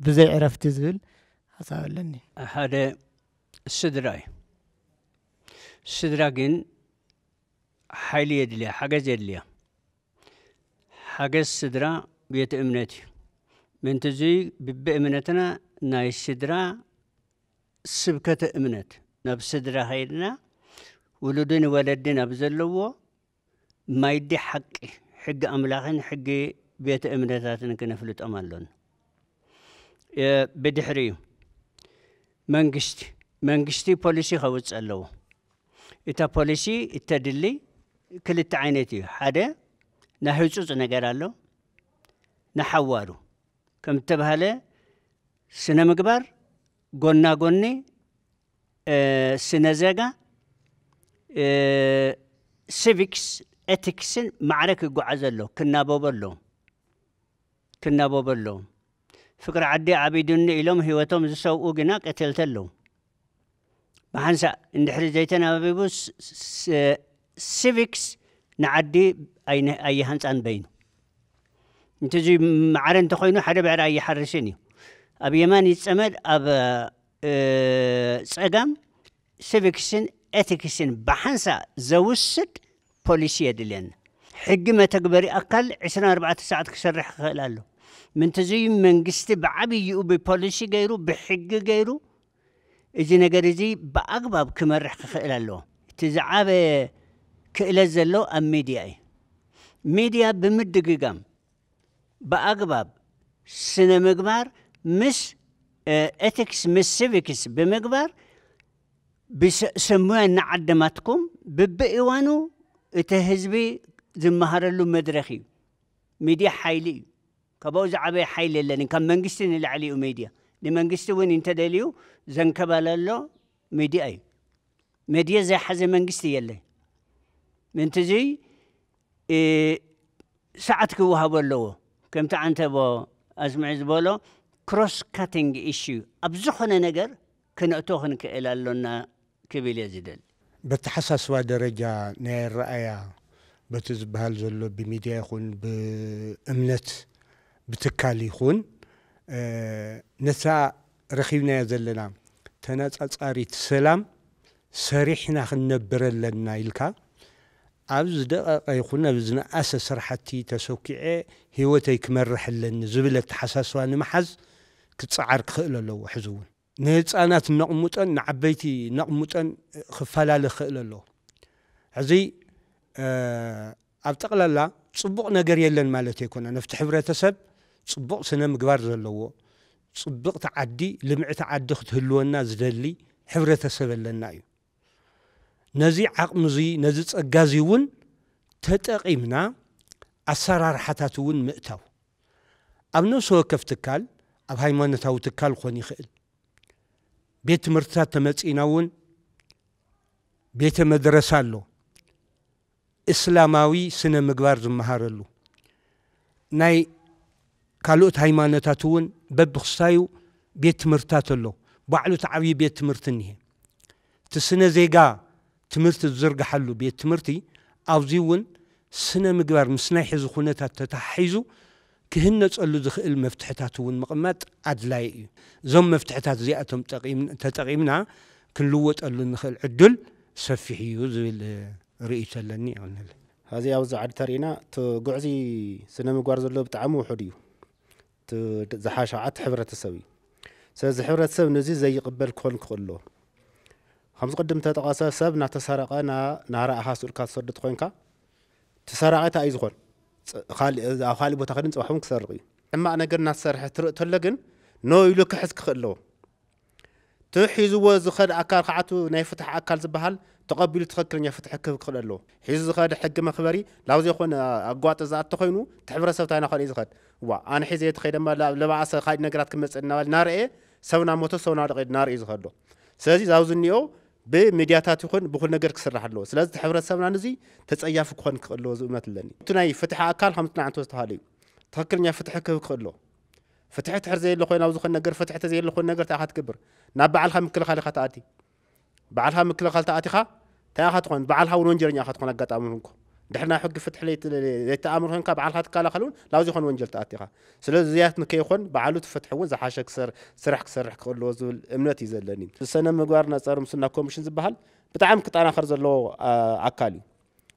ብዘይ ዕረፍቲ ዝብል ሓሳብ ኣለኒ ሓደ ስድራ እዩ ስድራ ግን ሓይሊ የድልያ ሓገዝ የድልያ ሓገዝ ስድራ ቤተ እምነት እዩ ምንቲ እዚ ብብእምነትና ናይ ስድራ ስብከተ እምነት ናብ ስድራ ኸይድና ውሉድን ወለድን ኣብ ዘለዎ ማይዲ ሓቂ ሕጊ ኣምላኽን ሕጊ ቤተ እምነታትን ክነፍልጦም ኣሎን ብድሕሪ እዩ መንግስቲ ፖሊሲ ከውፅእ ኣለዎ እታ ፖሊሲ እተድሊ ክልተ ዓይነት እዩ ሓደ ናይ ህፁፅ ነገር ኣሎ ንሓዋሩ ከም ተባሃለ ስነ ምግባር ጎና ጎኒ ስነ ዘጋ ሲቪክስ ኤቲክስን ማዕረክ ይጓዓዝ ኣሎ ክናበቦ ኣሎ ፍቅሪ ዓዲ ዓቢዱኒ ኢሎም ህይወቶም ዝሰውኡ ግና ቀተልቲ ኣለዉ ብሓንሳ እንድሕሪ ዘይተናበቡ ሲቪክስ ንዓዲ ኣየሃንፃን በይኑ እንተዚ ማዕረ እንተኮይኑ ሓደ ብዕሪ ኣየሓርስን እዩ ኣብ የማን ይፀመድ ኣብ ፀጋም ሲቪክስን ኤቲክስን ብሓንሳ ዘውስድ ፖሊሲ የድልየና ሕጊ መተግበሪ ኣካል 24 ሰዓት ክሰርሕ ክኽእል ኣሎ ምንተዚ መንግስቲ ብዓብይኡ ብፖሊሲ ገይሩ ብሕጊ ገይሩ እዚ ነገር እዚ ብኣግባብ ክመርሕ ክኽእል ኣለዎ እቲ ዝዓበየ ክእለት ዘሎ ኣብ ሚድያ እዩ ሚድያ ብምድግጋም ብኣግባብ ስነ ምግባር ምስ ኤቲክስ ምስ ሲቪክስ ብምግባር ብሰሙያ እናዓደማትኩም ብብእዋኑ እቲ ህዝቢ ዝመሃረሉ መድረኽ እዩ ሚድያ ሓይሊ እዩ ካብኡ ዝዓበየ ሓይሊ የለኒ ካብ መንግስቲ ንላዕሊ እዩ ሚድያ ንመንግስቲ እውን እንተደልዩ ዘንከባለሎ ሚድያ እዩ ሚድያ ዘይሓዘ መንግስቲ የለን ምንትዚ ሰዓት ክወሃቦ ኣለዎ ከምቲ ዓንተቦ ኣስምዒ ዝበሎ ክሮስ ካቲንግ ኢሹ ኣብ ዝኾነ ነገር ክነእቶ ክንክእል ኣሎና ክብል እየ ዝደሊ በተሓሳስባ ደረጃ ናይ ረኣያ በቲ ዝበሃል ዘሎ ብሚድያ ይኹን ብእምነት بتكال يخون نسا رخيبنا يزلنا تناصاري السلام سريحنا خنبر لنا يلكا عبز دقيقة يخونا بزنا أساس رحتي تسوكيعي هيوتي كمرح لنا زبلة حساسوان محز كتصعر خيل له حزون نهصانات نقمطن نعبيتي نقمطن خفالال خيل له عزي ኣብ ጠቕላላ ጽቡቕ ነገር የለን ማለት ይኮና ነፍቲ ሕብረተሰብ ጽቡቕ ስነ ምግባር ዘለዎ ጽቡቕ ተዓዲ ልምዕቲ ዓዲ ክትህልወና ዝደሊ ሕብረተሰብ ኣለና እዩ ነዚ ዓቕሚ እዚ ነዚ ጸጋዚ እውን ተጠቂምና ኣሰራርሓታት እውን ምእታው ኣብ ነፍሲ ወከፍ ትካል ኣብ ሃይማኖታዊ ትካል ኮን ይኽእል ቤት ትምህርትታት ተመጺና እውን ቤተ መድረሳ ኣሎ إسلاماوي سنة مقبار زمهارلو ناي كالوت هايمانتاتون ببخصايو بيت مرتاتلو بعلو تعبي بيت مرتنيه تسنة زيقا تمرت الزرق حلو بيت مرتي أو زيون سنة مقبار مسناي حيزو خونتات تتحيزو كهن تسألو دخل المفتحتاتون مقمات عدلاي زم مفتحتات زياتهم تتقيمنا كلوة تقلو نخل عدل سفحيو زي رئيس لني عن هذه أوزع عد ترينا تقعزي سنة مقبار زلو بتعمو حديو تزحاش عد حبرة تسوي ساز حبرة تسوي نزي زي قبل كون كله خمس قدم تتقاسى سب نتسارقنا نهار أحاسور كاسر دتقينكا تسارقتها أي زخون خالي بتاخدين صحهم كسرقي أما أنا قلنا سرح تلقن نو يلوك حسك خلو تحيزو وزخد أكال خعتو نيفتح أكال زبهال تقبل تفكر يفتح كيف خلله حيز زخد حق مخبري لو زي خون أقوات زات تخينو تحبر سوتانا خالي زخد وأنا حيز يتخيل ما لبعث خالد نقرات كم نار إيه سونا موتو سونا رقيد نار إيه زخده سلازي زاوزنيو بميدياتات يخون بقول نقر كسر حلو سلازي تحبر سونا نزي تتأيف خون خلله زومات لني تناي فتح أكال خمسنا عن توست حالي تفكر يفتح كيف خلله فتحت حرزي اللي خوين أوزخ النقر فتحت زي اللي خوين نقر تأخذ كبر نبع الخام كل خالي خطأتي بعلها مكل خالتأتي خا تأخذ خون بعلها ونجر يأخذ خون قط أمرهنكو دحنا حق فتح لي تأمرهن كبعلها تكالا خلون لا زي خون ونجر تأتي خا سلز زيادة نكي خون بعلو تفتح وين زحاشة كسر سرح كل وزول إمنتي زلني السنة مقارنة صار مسنا كوميشن زبهال بتعم كتانا خرز له عكالي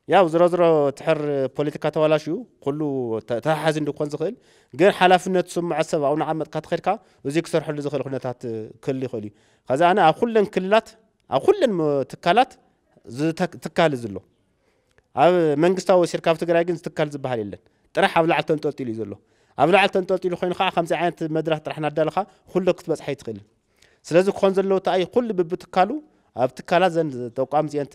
يا وزرا تحر بوليتيكا ولا شو كله تحازن دكون زخيل غير حلفنا تسمع السبع او نعمت كتخيركا وزيك سرح اللي زخيل خناتات كل خلي خذا انا كلن كلات او كلن تكالات تكال زلو اب منغستاو شركه تግራይ ግን تكال ዝባሃል የለን ጥራሕ ኣብ ላዕል ተንጠልጢሉ ዘሎ ኣብ ላዕል ተንጠልጢሉ ኮይኑ ከዓ 50 ዓይነት መድረኽ ጥራሕና ዳለኻ ኩሉ ክትበጽሕ ይትኽእል ስለዚ ኮን ዘሎ ታይ ኩሉ ብብትካሉ ኣብ ትካላት ዘንድ ተቋም ዚን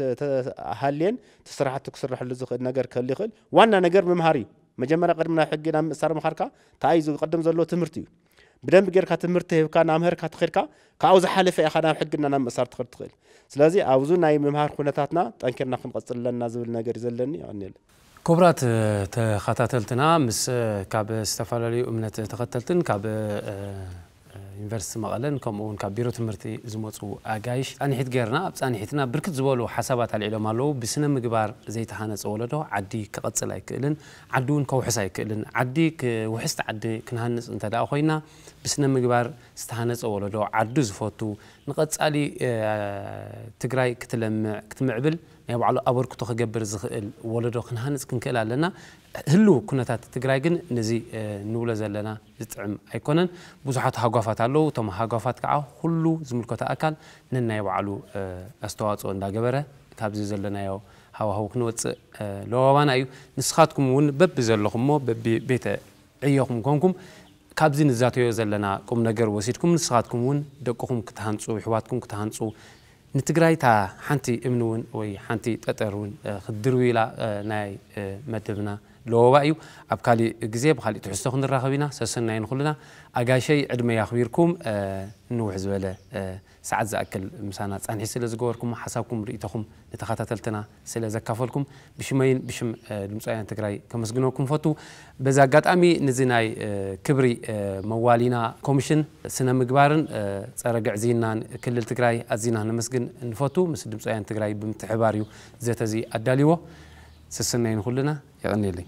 ሃልየን ተስራሕቱ ክስርሕሉ ዝኽእል ነገር ከል ይኽእል ዋና ነገር መምሃሪ መጀመሪያ ቀድምና ሕግና ምሳር መኻርካ ታይ ዝቀደም ዘሎ ትምህርቲ እዩ بدم بجرك هتمرت هيك أنا أمهرك هتخيرك كأوز حالة في أخذنا حقنا نام مسار تخرج تخيل سلازي أوزون نايم مهار خونتاتنا تأنكرنا خن قصر لنا زول نجار زلني عنيل كبرات تخطتلتنا مس كاب استفالي أمنة تخطتلتن كاب يونيفرسيتي مقالن كمون كبيرو تمرتي زموصو اغايش اني حيت غيرنا بصاني حيتنا بركت زبولو حسابات على العلماء لو بسنه مغبار زي تحانص ولدو عدي كقصل ايكلن عدون كوحس ايكلن عدي كوحست عدي كنهنص انت دا خوينا بسنه مغبار استحانص ولدو عدو زفوتو نقصالي تግራይ كتمعبل يبعلو ابركتو خجبر زخل ولدو كنهنص كنكل علينا هلو كنتات تግራይ ግን ነዚ ንብለ ዘለና ዝጥዕም ኣይኮነን ብዙሓት ሃጓፋት ኣለው ቶም ሃጓፋት ከዓ ሁሉ ዝምልከታ ኣካል ነናይ ባዕሉ ኣስተዋጽኦ እንዳገበረ ካብዚ ዘለናዮ ሃዋሃው ክንወጽእ ለዋባና እዩ ንስኻትኩም እውን በብ ዘለኹምሞ በብ ቤተ ዕዮኹም ኮንኩም ካብዚ ንዛተዮ ዘለና ቁም ነገር ወሲድኩም ንስኻትኩም እውን ደቅኹም ክትሃንጹ ሕዋትኩም ክትሃንጹ ንትግራይ ታ ሓንቲ እምንውን ወይ ሓንቲ ጠጠርውን ክድርዊላ ናይ መደብና لووايو أبكالي جزيب خالي تحسون الرغبينا سسنين كلنا أجاشي عدم يخبركم نوح زوالة ساعات زأكل مسانات أنا حس لزجوركم حسابكم ريتكم نتخطتلتنا سلا زكافلكم بشمين بشم المسألة تجري كمسجنوكم فتو بزاجات أمي نزيناي كبري موالينا كوميشن سنة مجبارن سرجع زينا كل التجري أزينا نمسجن نفتو مسد المسألة تجري بمتحباريو زي تزي الداليو سسنين كلنا يعني لي